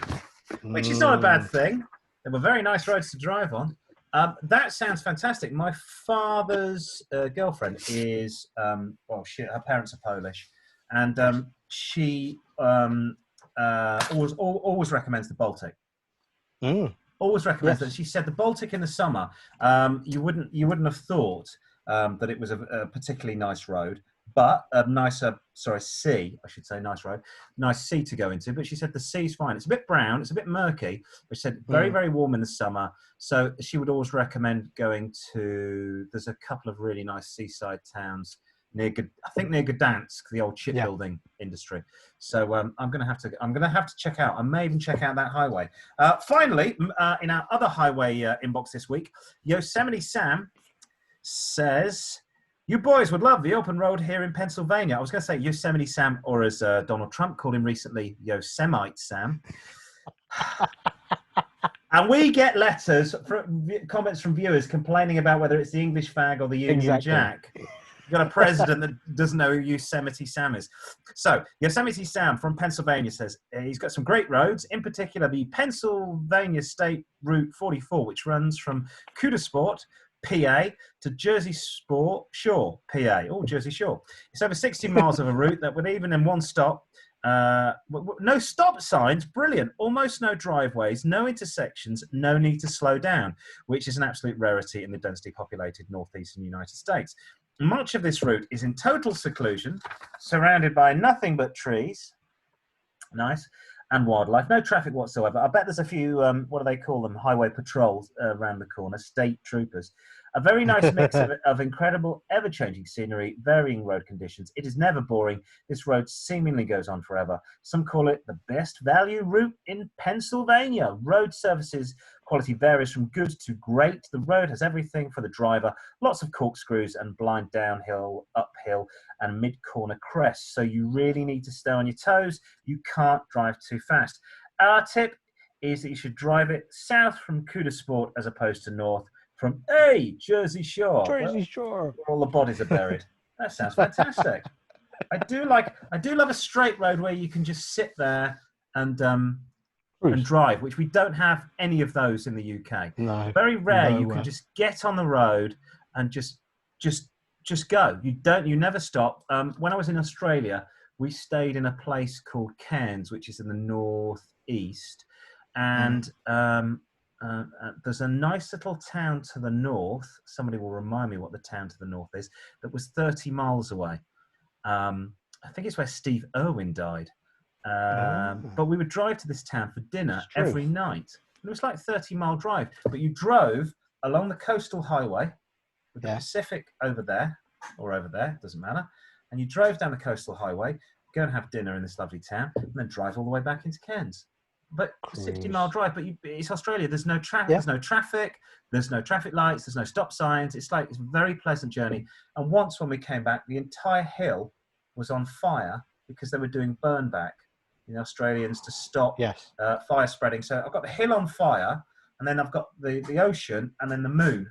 which is not a bad thing. They were very nice roads to drive on. That sounds fantastic. My father's girlfriend is, her parents are Polish, and she always recommends the Baltic. Always recommends that. She said the Baltic in the summer, you wouldn't have thought that it was a particularly nice road, but a nicer, sea, I should say, nice road, nice sea to go into. But she said the sea's fine. It's a bit brown, it's a bit murky, but she said very, very warm in the summer. So she would always recommend going to, there's a couple of really nice seaside towns near Gdansk, the old shipbuilding industry. So I'm gonna have to check out. I may even check out that highway. Finally, in our other highway inbox this week, Yosemite Sam says, "You boys would love the open road here in Pennsylvania." I was going to say Yosemite Sam, or as Donald Trump called him recently, Yosemite Sam. And we get letters, comments from viewers complaining about whether it's the English fag or the Union Jack. You've got a president that doesn't know who Yosemite Sam is. So Yosemite Sam from Pennsylvania says he's got some great roads, in particular the Pennsylvania State Route 44, which runs from Coudersport, PA, to Jersey Shore, PA. Oh, Jersey Shore. It's over 60 miles of a route that would even in one stop. No stop signs, brilliant. Almost no driveways, no intersections, no need to slow down, which is an absolute rarity in the densely populated northeastern United States. Much of this route is in total seclusion, surrounded by nothing but trees, nice, and wildlife. No traffic whatsoever. I bet there's a few, what do they call them, highway patrols around the corner, state troopers. A very nice mix of incredible, ever-changing scenery, varying road conditions. It is never boring. This road seemingly goes on forever. Some call it the best value route in Pennsylvania. Road services quality varies from good to great. The road has everything for the driver. Lots of corkscrews and blind downhill, uphill, and mid-corner crests. So you really need to stay on your toes. You can't drive too fast. Our tip is that you should drive it south from Coudersport as opposed to north from Jersey Shore. Jersey Shore. Where all the bodies are buried. That sounds fantastic. I do love a straight road where you can just sit there and drive, which we don't have any of those in the UK. No. Very rare. You can just get on the road and just go. You never stop. When I was in Australia, we stayed in a place called Cairns, which is in the northeast, and there's a nice little town to the north. Somebody will remind me what the town to the north is. That was 30 miles away. I think it's where Steve Irwin died. But we would drive to this town for dinner every night. It was like a 30-mile drive. But you drove along the coastal highway with the Pacific over there, or over there, doesn't matter. And you drove down the coastal highway, go and have dinner in this lovely town, and then drive all the way back into Cairns. But 60-mile drive, but it's Australia. There's no traffic. There's no traffic. There's no traffic lights. There's no stop signs. It's a very pleasant journey. And once when we came back, the entire hill was on fire because they were doing burn back, the Australians, to stop fire spreading. So I've got the hill on fire, and then I've got the ocean, and then the moon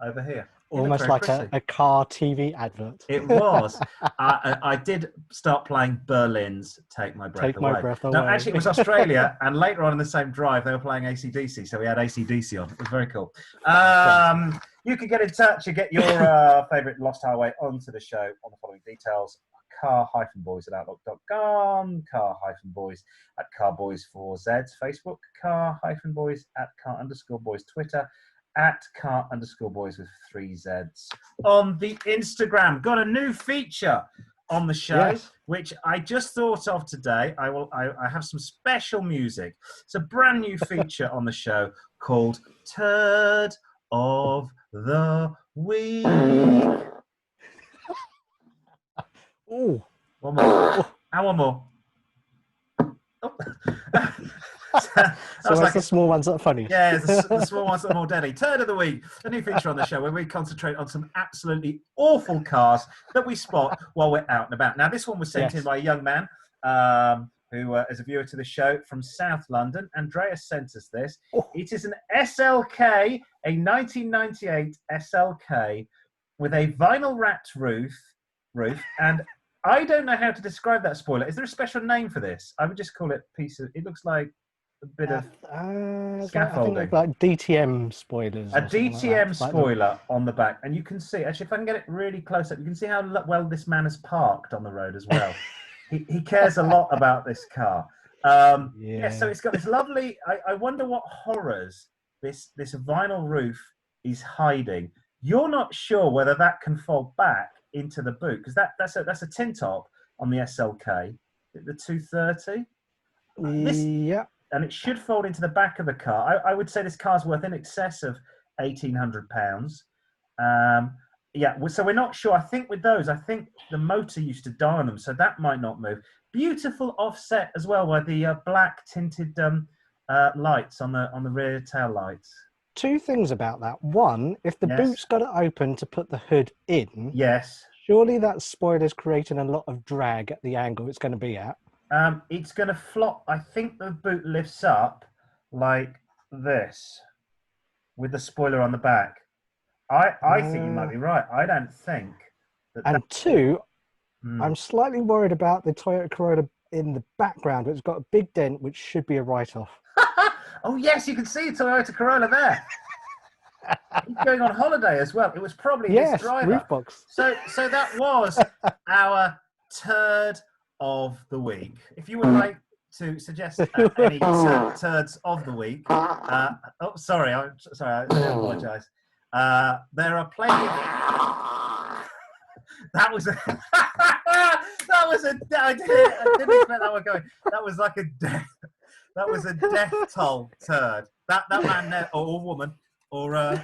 over here. Almost like a car TV advert. It was. I did start playing Berlin's Take My Breath Away. No, actually, it was Australia, and later on in the same drive, they were playing AC/DC, so we had AC/DC on. It was very cool. You can get in touch and get your favourite Lost Highway onto the show on the following details. Car-Boyz@outlook.com, Car-Boyz at Car-Boyz4Z, Facebook, Car-Boyz at Car_Boys, Twitter, at Car_Boys with 3 Zs. On the Instagram, got a new feature on the show, which I just thought of today. I have some special music. It's a brand new feature on the show called Turd of the Week. Oh, one more. And one more. Oh. So like the small ones that are funny. Yeah, the small ones that are more deadly. Turd of the Week, a new feature on the show where we concentrate on some absolutely awful cars that we spot while we're out and about. Now, this one was sent in by a young man who is a viewer to the show from South London. Andreas sent us this. Oh. It is an SLK, a 1998 SLK with a vinyl-wrapped roof, and I don't know how to describe that spoiler. Is there a special name for this? I would just call it it looks like a bit of scaffolding. I think like DTM spoilers. A DTM spoiler on the back. And you can see, actually, if I can get it really close up, you can see how well this man has parked on the road as well. he cares a lot about this car. So it's got this lovely, I wonder what horrors this vinyl roof is hiding. You're not sure whether that can fold back into the boot, because that's a tin top on the SLK, the 230. Yeah. And it should fold into the back of the car. I would say this car's worth in excess of £1,800. So we're not sure. I think with those, the motor used to die on them, so that might not move. Beautiful offset as well by the black tinted lights on the rear tail lights. Two things about that. One, if the boot's got it open to put the hood in, surely that spoiler's creating a lot of drag at the angle it's going to be at. It's going to flop. I think the boot lifts up like this with the spoiler on the back. I think you might be right. I don't think that. And two, I'm slightly worried about the Toyota Corolla in the background. It's got a big dent, which should be a write-off. Oh, yes, you can see a Toyota Corolla there. He's going on holiday as well. It was probably his driver. Roof box. So that was our Turd of the Week. If you would like to suggest any turds of the week, I apologise. There are plenty of... That was a... I didn't expect that one going. That was like a death... That was a death toll turd. That man or woman or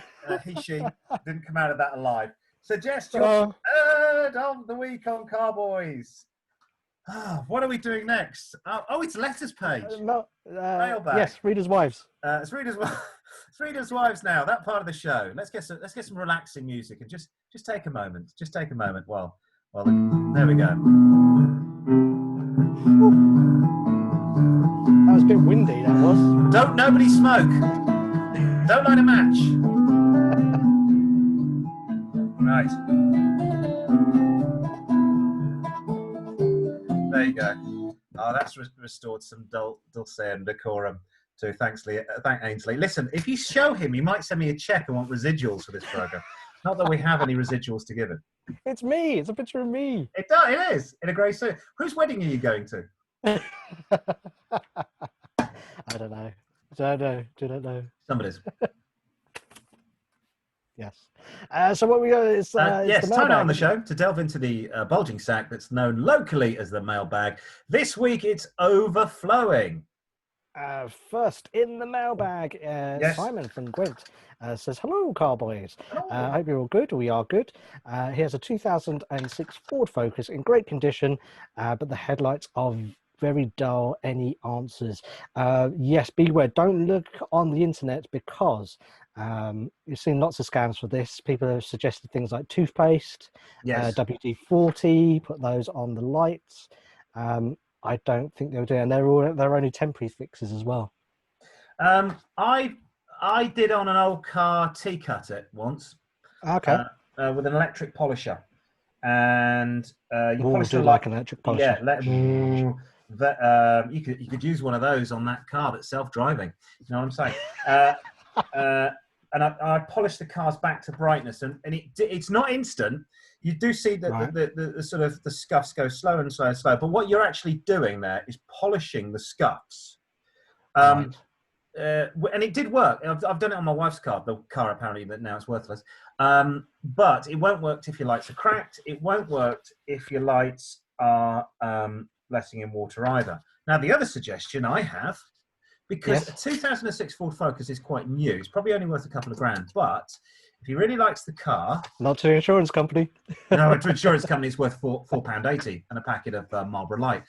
she didn't come out of that alive. Suggest your Turd of the Week on Car-Boyz. What are we doing next? It's letters page. Mailbag. Yes, readers' wives. It's readers' wives now. That part of the show. Let's get some relaxing music and just take a moment. Just take a moment. Well, there we go. That was a bit windy, that was. Don't nobody smoke. Don't light a match. Right. There you go. Oh, that's restored some dulcet decorum too. Thank Ainsley. Listen, if you show him, you might send me a check and want residuals for this program. Not that we have any residuals to give him. It's me. It's a picture of me. It is in a grey suit. Whose wedding are you going to? I don't know. Do not know. Somebody's. Yes. So what we got is Tony on the show to delve into the bulging sack that's known locally as the mailbag. This week it's overflowing. First in the mailbag, Simon from Gwent says, "Hello, Car-Boyz. I hope you're all good. We are good. He has a 2006 Ford Focus in great condition, but the headlights are very dull. Any answers?" Yes, beware. Don't look on the internet because you've seen lots of scams for this. People have suggested things like toothpaste, WD-40, put those on the lights. I don't think they'll do it, and they're only temporary fixes as well. I did on an old car cut it once. Okay. With an electric polisher, and you polish it like an electric polisher. Yeah. You could use one of those on that car that's self-driving. You know what I'm saying? and I polished the cars back to brightness, and it's not instant. You do see that the sort of the scuffs go slow and slow and slow, but what you're actually doing there is polishing the scuffs. And it did work. I've done it on my wife's car, the car apparently that now it's worthless. But it won't work if your lights are cracked. It won't work if your lights are letting in water either. Now, the other suggestion I have, because a 2006 Ford Focus is quite new, it's probably only worth a couple of grand, but if he really likes the car... Not to the insurance company. No, to insurance company it's worth £4.80 and a packet of Marlboro Light.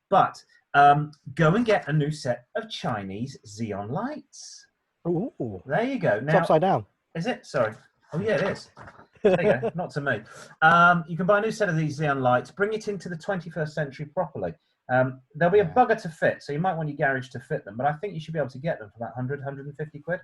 But go and get a new set of Chinese xenon lights. Ooh. There you go. Now, it's upside down. Is it? Sorry. Oh, yeah, it is. There you go. Not to me. You can buy a new set of these xenon lights, bring it into the 21st century properly. There'll be a bugger to fit, so you might want your garage to fit them, but I think you should be able to get them for about 100, 150 quid.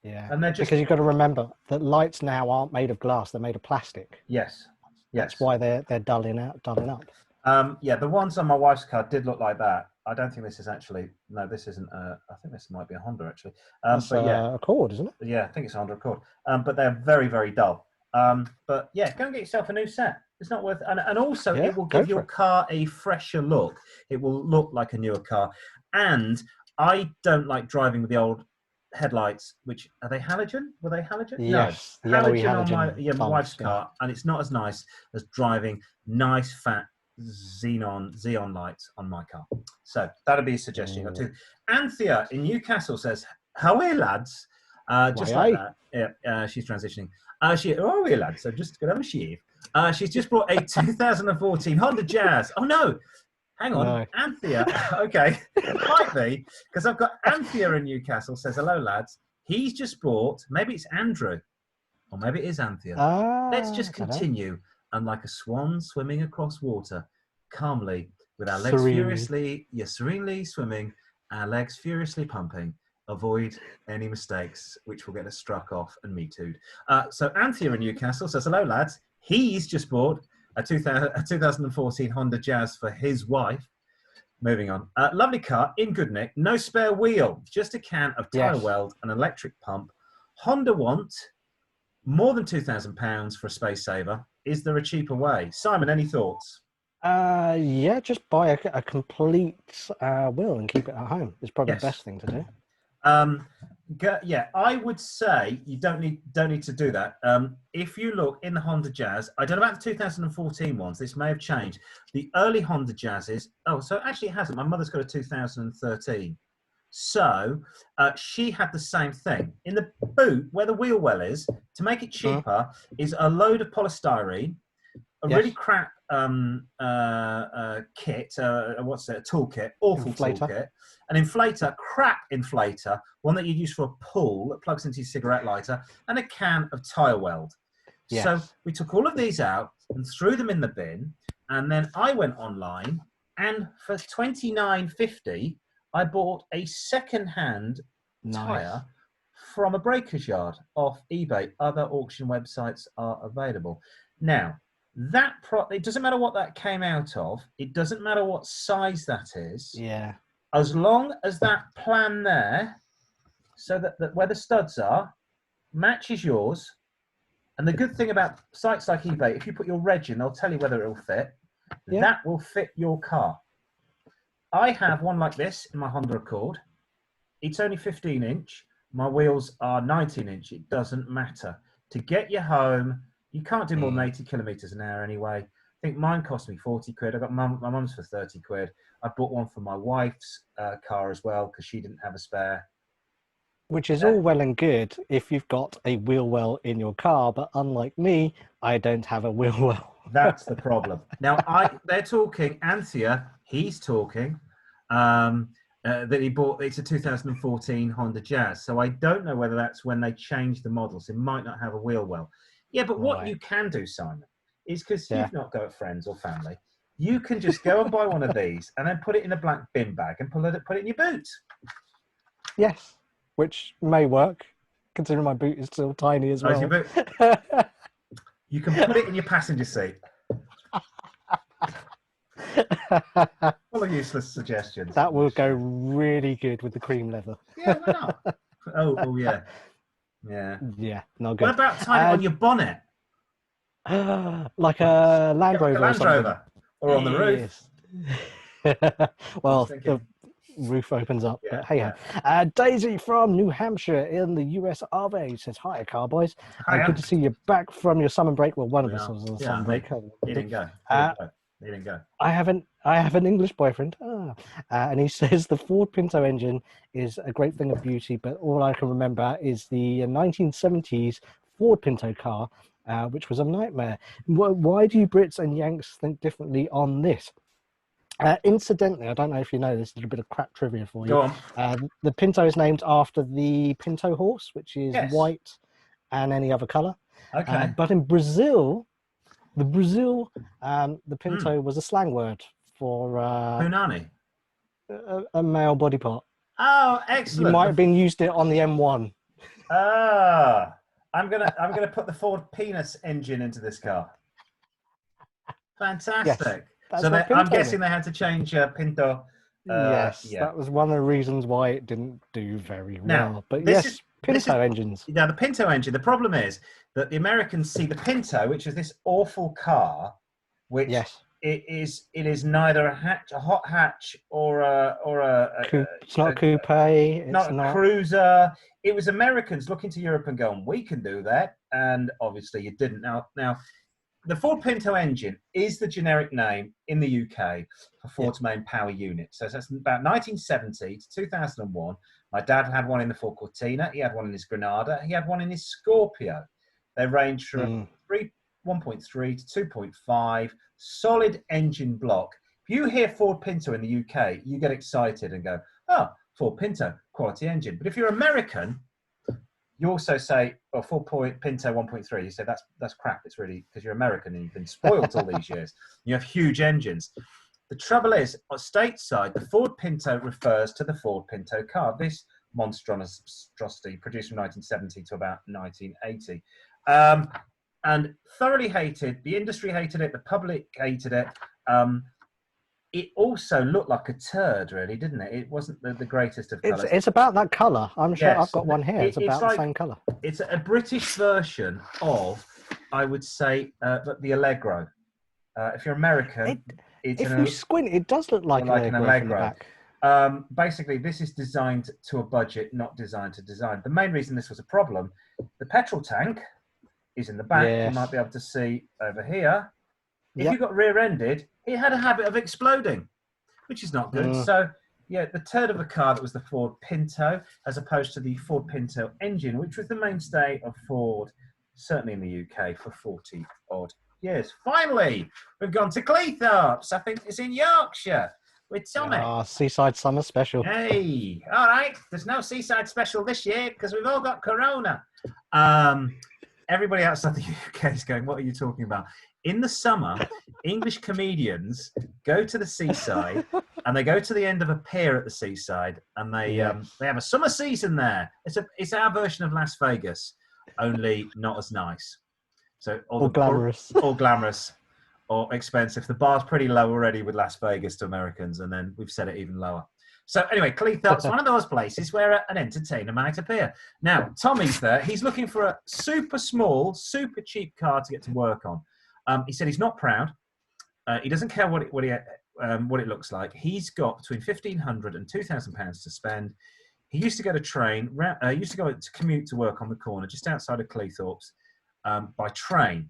Yeah, and they're just... because you've got to remember that lights now aren't made of glass; they're made of plastic. Yes. That's why they're dulling up. The ones on my wife's car did look like that. I don't think this is actually... No, this isn't... I think this might be a Honda, actually. It's a Accord, isn't it? Yeah, I think it's a Honda Accord. But they're very, very dull. But yeah, go and get yourself a new set. It's not worth... And also, it will give your car a fresher look. It will look like a newer car. And I don't like driving with the old headlights, which... Are they halogen? Were they halogen? Yes. No. Halogen on my wife's car. And it's not as nice as driving nice, fat xenon lights on my car. So that'd be a suggestion. Got two. Anthea in Newcastle says, "How are you, lads?" Just like that. Yeah, she's transitioning. Oh, we lads. So just gonna have a shave. She's just brought a 2014 Honda Jazz. Oh no, hang on, no. Anthea. Okay, might be because I've got Anthea in Newcastle. Says hello, lads. He's just bought. Maybe it's Andrew, or maybe it is Anthea. Let's just continue. And like a swan swimming across water, calmly, with our legs serenely swimming, our legs furiously pumping. Avoid any mistakes, which will get us struck off and me too'd. So Anthea in Newcastle says, hello, lads. He's just bought a 2014 Honda Jazz for his wife. Moving on. Lovely car, in good nick, no spare wheel, just a can of tyre weld, an electric pump. Honda want more than £2,000 for a space saver. Is there a cheaper way? Simon, any thoughts? Just buy a complete wheel and keep it at home. It's probably the best thing to do. I would say you don't need to do that. If you look in the Honda Jazz, I don't know about the 2014 ones. This may have changed. The early Honda Jazzes. Oh, so actually it hasn't. My mother's got a 2013. So she had the same thing. In the boot, where the wheel well is, to make it cheaper, is a load of polystyrene, a really crap kit, what's it, a toolkit, awful toolkit, an inflator, crap inflator, one that you'd use for a pull that plugs into your cigarette lighter, and a can of tyre weld. Yes. So we took all of these out and threw them in the bin, and then I went online, and for $29.50, I bought a second-hand tyre from a breakers yard off eBay. Other auction websites are available. Now, it doesn't matter what that came out of. It doesn't matter what size that is. Yeah. As long as that plan there, so that where the studs are, matches yours. And the good thing about sites like eBay, if you put your reg in, they'll tell you whether it will fit. Yeah. That will fit your car. I have one like this in my Honda Accord. It's only 15-inch. My wheels are 19-inch. It doesn't matter. To get you home, you can't do more than 80 kilometres an hour anyway. I think mine cost me 40 quid. I got my mum's for 30 quid. I bought one for my wife's car as well because she didn't have a spare. Which is all well and good if you've got a wheel well in your car, but unlike me, I don't have a wheel well. That's the problem. Now, they're talking, Anthea, he's talking, that he bought, it's a 2014 Honda Jazz. So I don't know whether that's when they changed the models. It might not have a wheel well. Yeah, but what you can do, Simon, is because you've not got friends or family, you can just go and buy one of these and then put it in a black bin bag and put it in your boot. Yes, which may work, considering my boot is still tiny as well. Your boot? You can put it in your passenger seat. Full of useless suggestions. That will go really good with the cream leather. Yeah, why not? Oh yeah. Yeah. Yeah, not What good. about tying it on your bonnet? Like a Land Like Rover a or Land something. Rover, or on the roof. Yes. Well, the thinking. roof opens up, Yeah, but hey, Daisy from New Hampshire in the US of A says, "Hi, Car-Boyz. Hiya. Good to see you back from your summer break." Well, one of us Yeah. was on Yeah, summer break. He didn't go. He didn't go. I have an English boyfriend, and he says the Ford Pinto engine is a great thing of beauty, but all I can remember is the 1970s Ford Pinto car, which was a nightmare. Why do you Brits and Yanks think differently on this? Incidentally, I don't know if you know this, there's a bit of crap trivia for you. Go on. The Pinto is named after the Pinto horse, which is white and any other color. Okay. But in Brazil, the Pinto was a slang word for Punani. a male body part. Oh, excellent. You might have been used it on the M1. I'm gonna put the Ford penis engine into this car. Fantastic. Yes, so I'm guessing they had to change Pinto. Yes, that was one of the reasons why it didn't do very well. Now, but yes, Pinto engines. Now, the Pinto engine, the problem is that the Americans see the Pinto, which is this awful car, which it is neither a hot hatch or it's not a coupe. It's not a cruiser. It was Americans looking to Europe and going, we can do that, and obviously you didn't. Now, the Ford Pinto engine is the generic name in the UK for Ford's main power unit. So that's about 1970 to 2001. My dad had one in the Ford Cortina. He had one in his Granada. He had one in his Scorpio. They range from 1.3 to 2.5, solid engine block. If you hear Ford Pinto in the UK, you get excited and go, oh, Ford Pinto, quality engine. But if you're American, you also say, oh, Ford Pinto 1.3. You say, that's crap. It's really, because you're American and you've been spoiled all these years. You have huge engines. The trouble is, on stateside, the Ford Pinto refers to the Ford Pinto car. This monstrosity produced from 1970 to about 1980. And thoroughly hated. The industry hated it. The public hated it. It also looked like a turd, really, didn't it? It wasn't the greatest of colours. It's about that colour. I'm sure I've got one here. It's about the same colour. It's a British version of, I would say, the Allegro. If you're American, if you squint, it does look like an Allegro. Basically, this is designed to a budget, not designed to design. The main reason this was a problem, the petrol tank is in the back. You might be able to see over here. If you got rear-ended, it had a habit of exploding, which is not good. So, the turd of a car that was the Ford Pinto, as opposed to the Ford Pinto engine, which was the mainstay of Ford, certainly in the UK, for 40-odd years. Finally, we've gone to Cleethorpes. I think it's in Yorkshire with Tommy. Seaside Summer Special. Hey, all right. There's no Seaside Special this year because we've all got Corona. Everybody outside the UK is going, what are you talking about? In the summer, English comedians go to the seaside and they go to the end of a pier at the seaside and they have a summer season there. It's our version of Las Vegas, only not as nice. So glamorous. Or glamorous or expensive. The bar's pretty low already with Las Vegas to Americans, and then we've set it even lower. So anyway, Cleethorpes, one of those places where an entertainer might appear. Now, Tommy's there. He's looking for a super small, super cheap car to get to work on. He said he's not proud. He doesn't care what it looks like. He's got between £1,500 and £2,000 to spend. He used to go to commute to work on the corner just outside of Cleethorpes by train.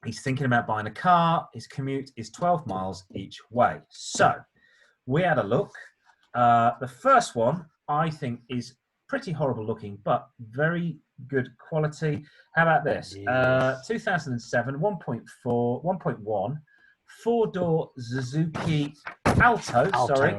He's thinking about buying a car. His commute is 12 miles each way. So we had a look. The first one, I think, is pretty horrible looking, but very good quality. How about this? 2007, 1.1, four-door Suzuki Alto. Sorry,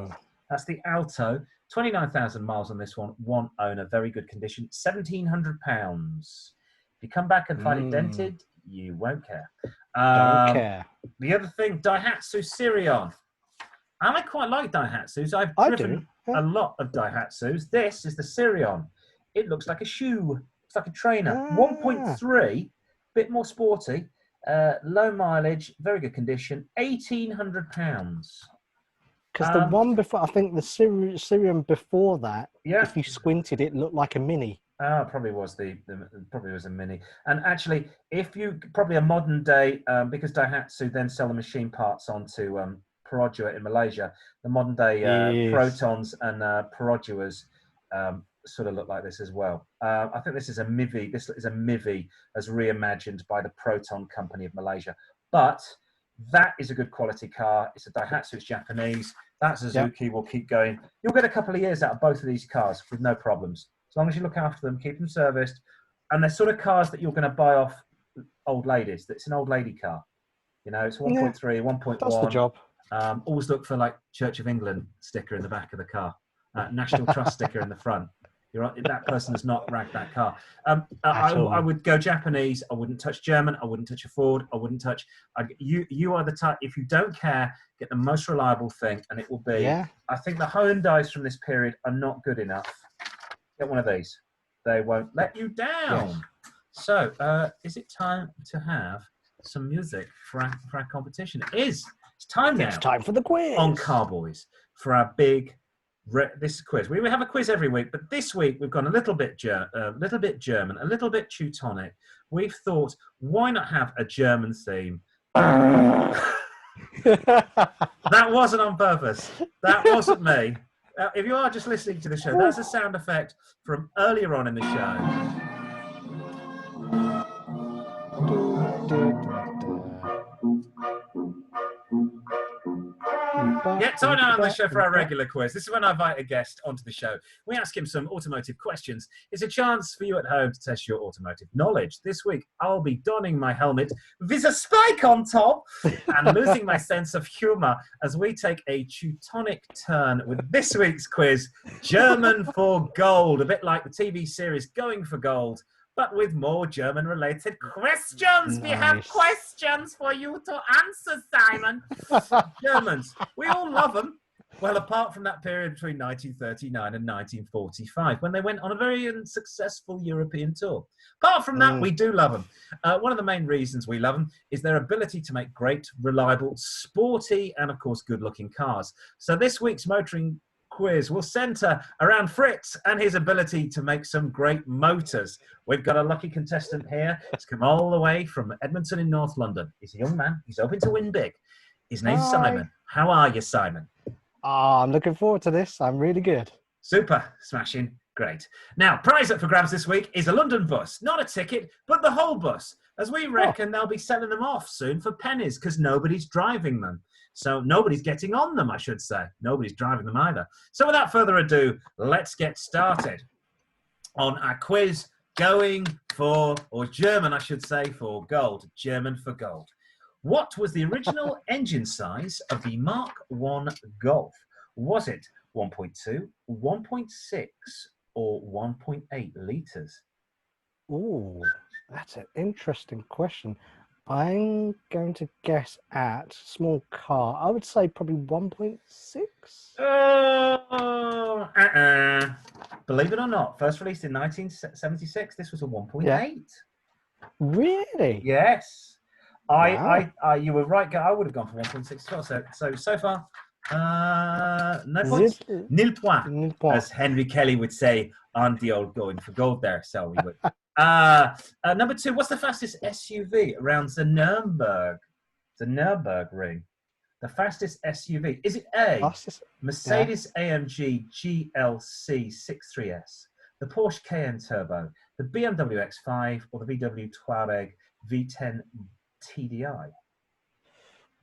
that's the Alto. 29,000 miles on this one. One owner, very good condition. £1,700. If you come back and find it dented, you won't care. Don't care. The other thing, Daihatsu Sirion. And I quite like Daihatsus. I've driven a lot of Daihatsus. This is the Sirion. It looks like a shoe. It's like a trainer. 1.3, bit more sporty, low mileage, very good condition. £1,800. Because the one before, I think the Sirion before that, if you squinted, it looked like a Mini. Probably was probably was a Mini. And actually, if you probably a modern day, because Daihatsu then sell the machine parts onto Perodua in Malaysia, the modern day Yes. Protons and Peroduas sort of look like this as well. I think this is a Mivi. This is a Mivi as reimagined by the Proton company of Malaysia. But that is a good quality car. It's a Daihatsu. It's Japanese. That Suzuki will keep going. You'll get a couple of years out of both of these cars with no problems. As long as you look after them, keep them serviced. And they're sort of cars that you're going to buy off old ladies. It's an old lady car. You know, it's 1.3, 1.1. That's the job. Always look for like Church of England sticker in the back of the car. National Trust sticker in the front. That person has not ragged that car. I would go Japanese. I wouldn't touch German. I wouldn't touch a Ford. I wouldn't touch. You are the type. If you don't care, get the most reliable thing, and it will be. Yeah. I think the Hyundais from this period are not good enough. Get one of these. They won't let you down. Yes. So, is it time to have some music for our competition? It is. It's time now. It's time for the quiz on Car-Boyz for our big. This quiz. We have a quiz every week, but this week we've gone a little bit German, a little bit Teutonic. We've thought, why not have a German theme? That wasn't on purpose. That wasn't me. If you are just listening to the show, that's a sound effect from earlier on in the show. Yeah, time now on the show for our regular quiz. This is when I invite a guest onto the show. We ask him some automotive questions. It's a chance for you at home to test your automotive knowledge. This week, I'll be donning my helmet with a spike on top and losing my sense of humour as we take a Teutonic turn with this week's quiz, German for Gold. A bit like the TV series Going for Gold, but with more German-related questions. Nice. We have questions for you to answer, Simon. Germans, we all love them. Well, apart from that period between 1939 and 1945, when they went on a very successful European tour. Apart from that, we do love them. One of the main reasons we love them is their ability to make great, reliable, sporty, and, of course, good-looking cars. So this week's motoring quiz will centre around Fritz and his ability to make some great motors. We've got a lucky contestant here. He's come all the way from Edmonton in North London. He's a young man. He's hoping to win big. His name's Simon. How are you, Simon? I'm looking forward to this. I'm really good. Super. Smashing. Great. Now, prize up for grabs this week is a London bus. Not a ticket, but the whole bus. As we reckon they'll be selling them off soon for pennies because nobody's driving them. So nobody's getting on them, I should say. Nobody's driving them either. So without further ado, let's get started on our quiz going for, or German, I should say, for gold. German for gold. What was the original engine size of the Mark I Golf? Was it 1.2, 1.6, or 1.8 litres? Ooh, that's an interesting question. I'm going to guess at small car. I would say probably 1.6. Believe it or not, first released in 1976, this was a 1.8. Yeah. Really? Yes. Wow. You were right. I would have gone for 1.6. So far, no points. Nil point, as Henry Kelly would say on the old Going for Gold there. So we would. Number 2, what's the fastest SUV around the Nürburgring? The fastest SUV. Is it A, Mercedes AMG GLC 63S, the Porsche Cayenne Turbo, the BMW X5, or the VW Touareg V10 TDI?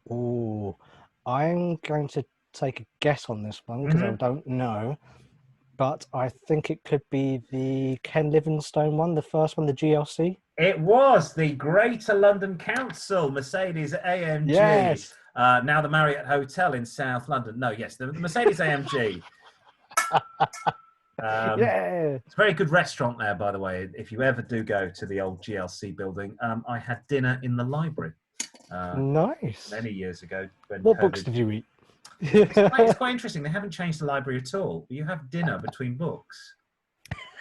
Oh, I'm going to take a guess on this one because I don't know. But I think it could be the Ken Livingstone one, the first one, the GLC. It was the Greater London Council Mercedes AMG. Yes. Now the Marriott Hotel in South London. No, yes, the Mercedes AMG. Yeah. It's a very good restaurant there, by the way. If you ever do go to the old GLC building, I had dinner in the library. Nice. Many years ago. What books did you eat? It's quite interesting. They haven't changed the library at all. You have dinner between books.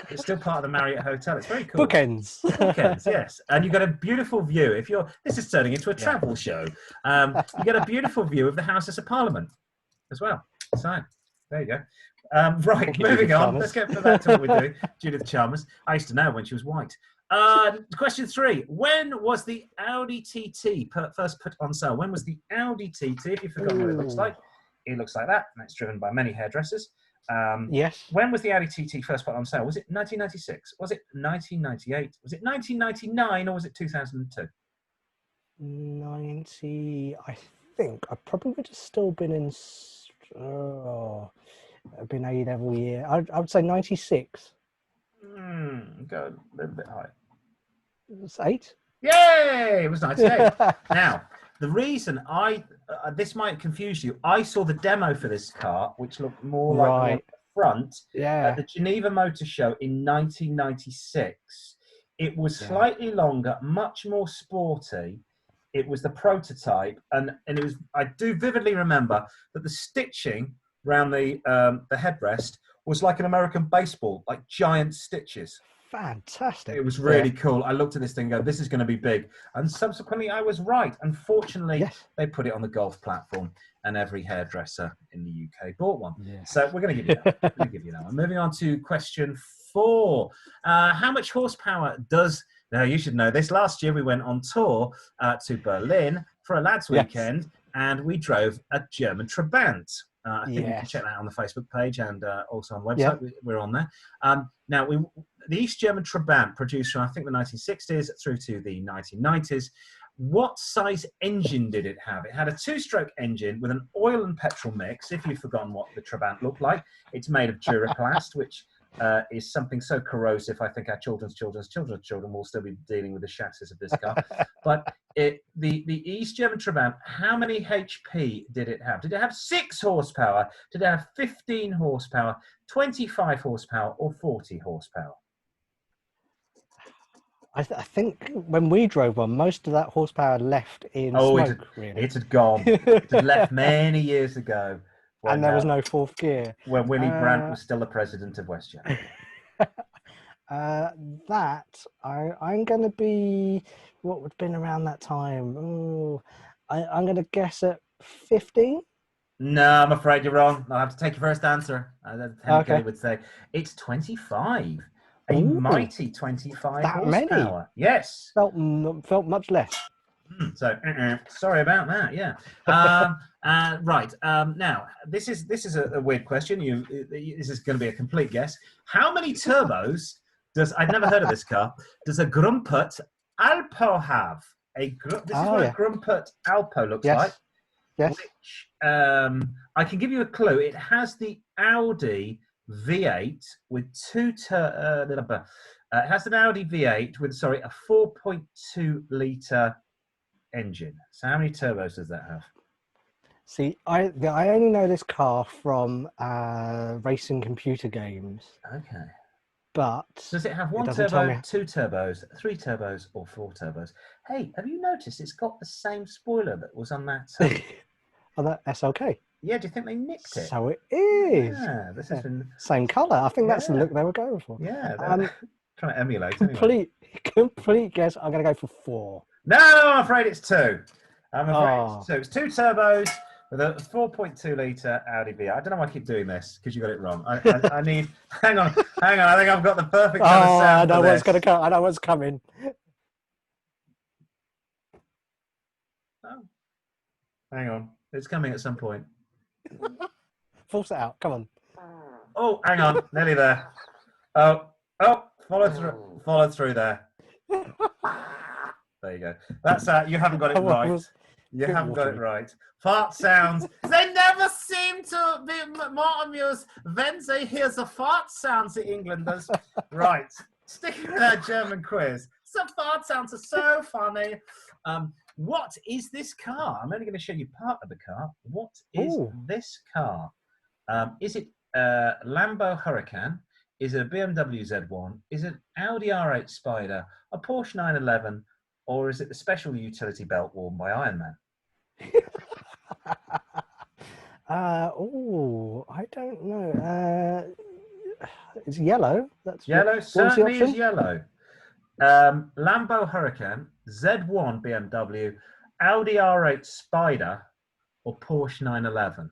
It's still part of the Marriott Hotel. It's very cool. Bookends. Bookends, yes. And you've got a beautiful view. This is turning into a travel show. You get a beautiful view of the Houses of Parliament as well. So there you go. Right, moving on. Let's get back to what we do. Judith Chalmers. I used to know when she was white. Question 3. When was the Audi TT first put on sale? When was the Audi TT? If you've forgotten what it looks like, it looks like that. And it's driven by many hairdressers. Yes. When was the Audi TT first put on sale? Was it 1996? Was it 1998? Was it 1999? Or was it 2002? 90. I think I probably would have still been in. Been A level year. I would say 96. Go a little bit high. It's 8. Yay! It was 98. Now, the reason this might confuse you. I saw the demo for this car, which looked more like the one at the front at the Geneva Motor Show in 1996. It was slightly longer, much more sporty. It was the prototype, and it was. I do vividly remember that the stitching around the headrest was like an American baseball, like giant stitches. Fantastic. It was really cool. I looked at this thing and go, this is going to be big. And subsequently, I was right. Unfortunately, they put it on the golf platform, and every hairdresser in the UK bought one. Yeah. So we're going to give you that. We're going to give you that one. Moving on to question 4. How much horsepower does... Now, you should know this. Last year, we went on tour to Berlin for a lads' weekend, and we drove a German Trabant. I think you can check that out on the Facebook page and also on the website. We're on there. Now, the East German Trabant produced from, I think, the 1960s through to the 1990s. What size engine did it have? It had a 2-stroke engine with an oil and petrol mix. If you've forgotten what the Trabant looked like, it's made of Duraplast, which is something so corrosive. I think our children's children will still be dealing with the chassis of this car. But the East German Trabant, how many HP did it have? Did it have 6 horsepower? Did it have 15 horsepower, 25 horsepower, or 40 horsepower? I think when we drove one, most of that horsepower left in smoke. It had gone. It had left many years ago. And there was no 4th gear. When Willy Brandt was still the president of WestJet. I'm going to be... What would have been around that time? I'm going to guess at 15? No, I'm afraid you're wrong. I'll have to take your first answer. Henry would say. It's 25. A mighty 25 that horsepower. Many? Yes. Felt much less. So sorry about that. Yeah. Right. Now this is a weird question. This is going to be a complete guess. How many turbos I'd never heard of this car? Does a Grumpert Alpo have? This is what a Grumpert Alpo looks like. Yes. Which I can give you a clue. It has the Audi V8 with it has an Audi V8 with a 4.2 litre engine. So how many turbos does that have? See, I only know this car from racing computer games. Okay. But does it have 1 turbo, 2 turbos, 3 turbos, or 4 turbos? Hey, have you noticed it's got the same spoiler that was on that? On that SLK. Yeah, do you think they nicked it? So it is. Yeah, this has been same colour. I think that's the look they were going for. Yeah, trying to emulate. Complete guess. I'm going to go for 4. No, I'm afraid it's 2. It's 2. It's 2 turbos with a 4.2 litre Audi V8. I don't know why I keep doing this because you got it wrong. I need. Hang on. I think I've got the perfect kind of sound. I know what's going to come. I know what's coming. Oh, hang on. It's coming at some point. Force it out. Come on. Oh, hang on. Nearly there. Oh, follow through there. There you go. That's you haven't got it right. You haven't got it right. Fart sounds. They never seem to be more amused when they hear the fart sounds the Englanders. Right. Sticking with our German quiz. The fart sounds are so funny. What is this car? I'm only going to show you part of the car. What is this car? Is it a Lambo Huracan? Is it a BMW Z1? Is it Audi R8 Spider? A Porsche 911? Or is it the special utility belt worn by Iron Man? I don't know. It's yellow. That's yellow. Certainly is yellow. Lambo Huracan, Z1 BMW, Audi R8 Spider, or Porsche 911?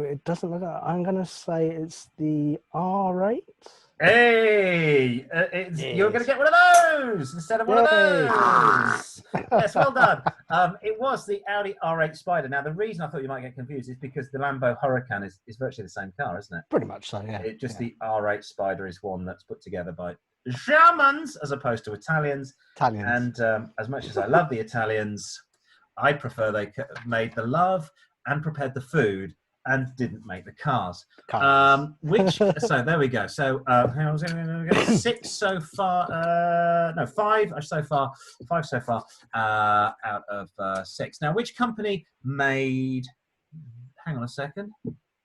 it doesn't look like. I'm going to say it's the R8. Hey, you're going to get one of those instead of one of those. Yes, well done. It was the Audi R8 Spider. Now, the reason I thought you might get confused is because the Lambo Huracan is virtually the same car, isn't it? Pretty much so, yeah. The R8 Spider is one that's put together by Germans as opposed to Italians. And as much as I love the Italians, I prefer they made the love and prepared the food and didn't make the cars. So there we go. So how was it? 6 so far. No, 5 so far. 5 so far out of 6. Now, which company made? Hang on a second.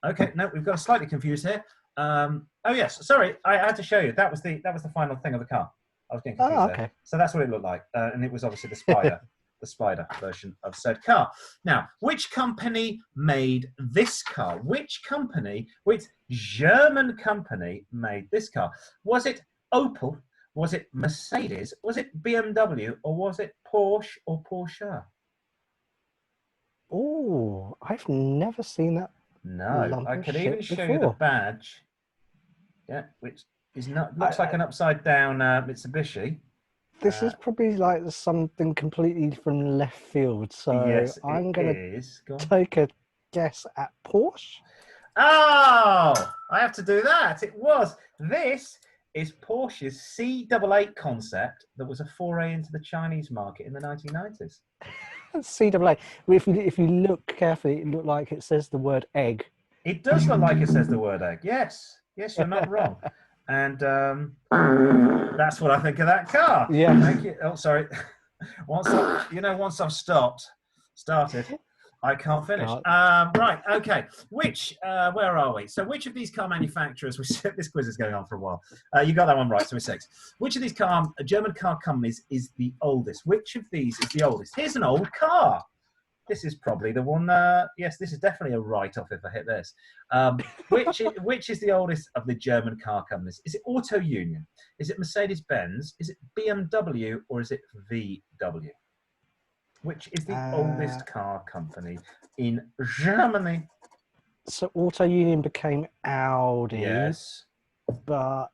Okay, no, we've got slightly confused here. Oh yes, sorry, I had to show you. That was the final thing of the car. I was getting confused there. So that's what it looked like, and it was obviously the Spider. The Spider version of said car. Now, which company made this car? Which German company made this car? Was it Opel? Was it Mercedes? Was it BMW? Or was it Porsche or Porsche? Oh, I've never seen that. No, I could even show you the badge. Yeah, which is looks like an upside down Mitsubishi. This is probably like something completely from left field, so yes, I'm going to take a guess at Porsche. Oh, I have to do that. This is Porsche's C88 concept that was a foray into the Chinese market in the 1990s. C88. If you look carefully, it looks like it says the word egg. It does look like it says the word egg. Yes, you're not wrong. And that's what I think of that car. Yeah. Thank you. Oh, sorry. Once I've started, I can't finish. Right. Okay. Where are we? So which of these car manufacturers, this quiz is going on for a while. You got that one right. So we're 6. Which of these German car companies is the oldest? Which of these is the oldest? Here's an old car. This is probably the one. Yes, this is definitely a write-off if I hit this. Which is the oldest of the German car companies? Is it Auto Union? Is it Mercedes-Benz? Is it BMW? Or is it VW? Which is the oldest car company in Germany? So Auto Union became Audi. Yes. But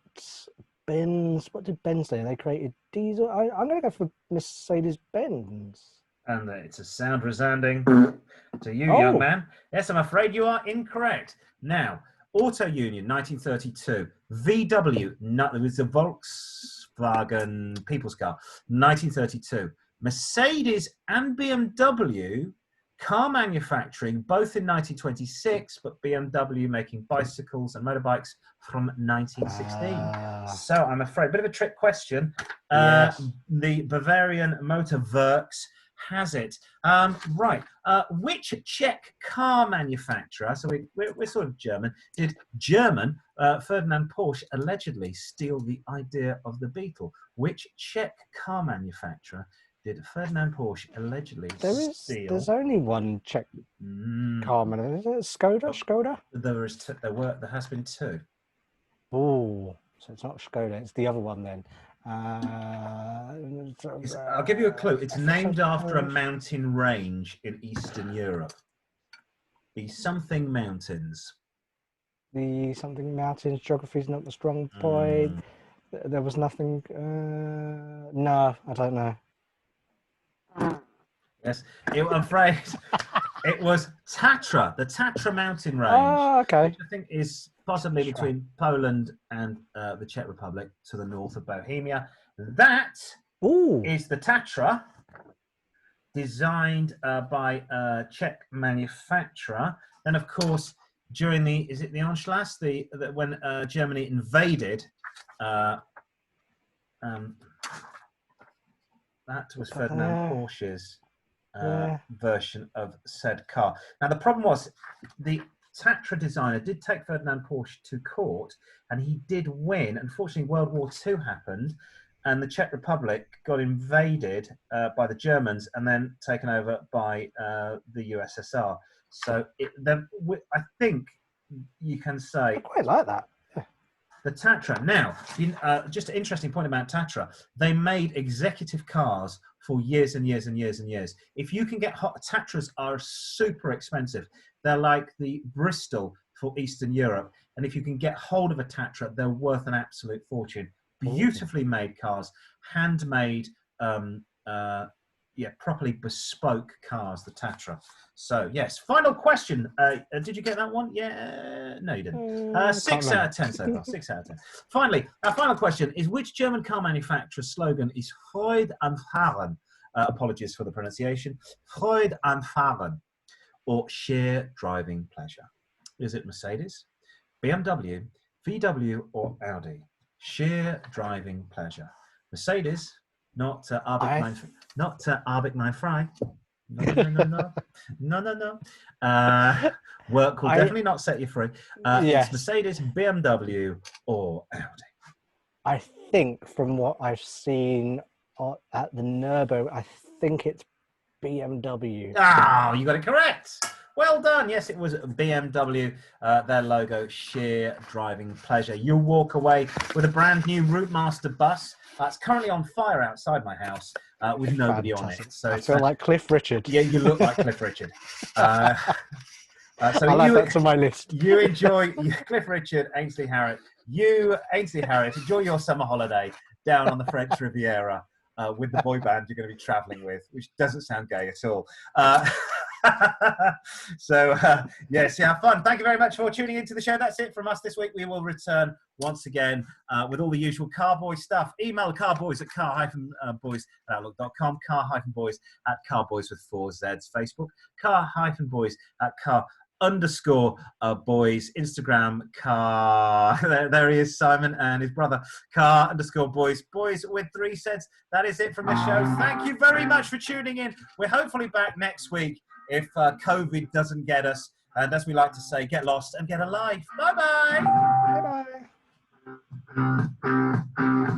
Benz, what did Benz do? They created diesel. I'm going to go for Mercedes-Benz. And it's a sound resounding to you, young man. Yes, I'm afraid you are incorrect. Now, Auto Union, 1932. VW, it was a Volkswagen people's car, 1932. Mercedes and BMW, car manufacturing, both in 1926, but BMW making bicycles and motorbikes from 1916. So I'm afraid, a bit of a trick question. Yes. The Bavarian Motor Works has it. Right. Which Czech car manufacturer, so we're sort of German, did Ferdinand Porsche allegedly steal the idea of the Beetle? Which Czech car manufacturer did Ferdinand Porsche allegedly steal? There's only one Czech car manufacturer. Is it Skoda? There has been 2. Oh, so it's not Skoda, it's the other one then. I'll give you a clue. It's named after a mountain range in Eastern Europe. The something mountains. The something mountains. Geography is not the strong point. There was nothing. No, I don't know. Yes, I'm afraid it was Tatra, the Tatra mountain range. Oh, okay. Which I think is possibly between Poland and the Czech Republic to the north of Bohemia. That is the Tatra, designed by a Czech manufacturer. Then, of course, during the Anschluss, when Germany invaded, that was Ferdinand Porsche's version of said car. Now, the problem was the Tatra designer did take Ferdinand Porsche to court, and he did win. Unfortunately, World War II happened, and the Czech Republic got invaded by the Germans and then taken over by the USSR. So I think you can say... I quite like that. The Tatra. Now, just an interesting point about Tatra. They made executive cars for years and years and years and years. If you can get Tatras are super expensive. They're like the Bristol for Eastern Europe. And if you can get hold of a Tatra, they're worth an absolute fortune. Beautifully made cars, handmade, properly bespoke cars, the Tatra. So, yes, final question. Did you get that one? Yeah, no, you didn't. 6 out of 10 so far, 6 out of 10. Finally, our final question is, which German car manufacturer's slogan is Freude am Fahren? Apologies for the pronunciation. Freude am Fahren, or sheer driving pleasure. Is it Mercedes, BMW, VW, or Audi? Sheer driving pleasure. Mercedes, not Arbeit mein Frei. No. Work will definitely not set you free. It's Mercedes, BMW, or Audi. I think from what I've seen at the Nürburgring, I think it's BMW. Oh, you got it correct. Well done. Yes, it was BMW. Their logo, sheer driving pleasure. You'll walk away with a brand new Routemaster bus. It's currently on fire outside my house with nobody on it. So I feel like Cliff Richard. Yeah, you look like Cliff Richard. So that's on my list. You enjoy Cliff Richard, Ainsley Harriott. Ainsley Harriott, enjoy your summer holiday down on the French Riviera with the boy band you're going to be travelling with, which doesn't sound gay at all. Yes, have fun. Thank you very much for tuning into the show. That's it from us this week. We will return once again with all the usual Car-Boyz stuff. Email Car-Boyz at car-boys@outlook.com, car-boys at Car-Boyz with 4 Zs, Facebook, car-boys at car_boys, Instagram, car. There he is, Simon, and his brother, car_boys, boys with 3 Zs. That is it from the show. Thank you very much for tuning in. We're hopefully back next week if COVID doesn't get us. And as we like to say, get lost and get alive. Bye-bye. Bye-bye.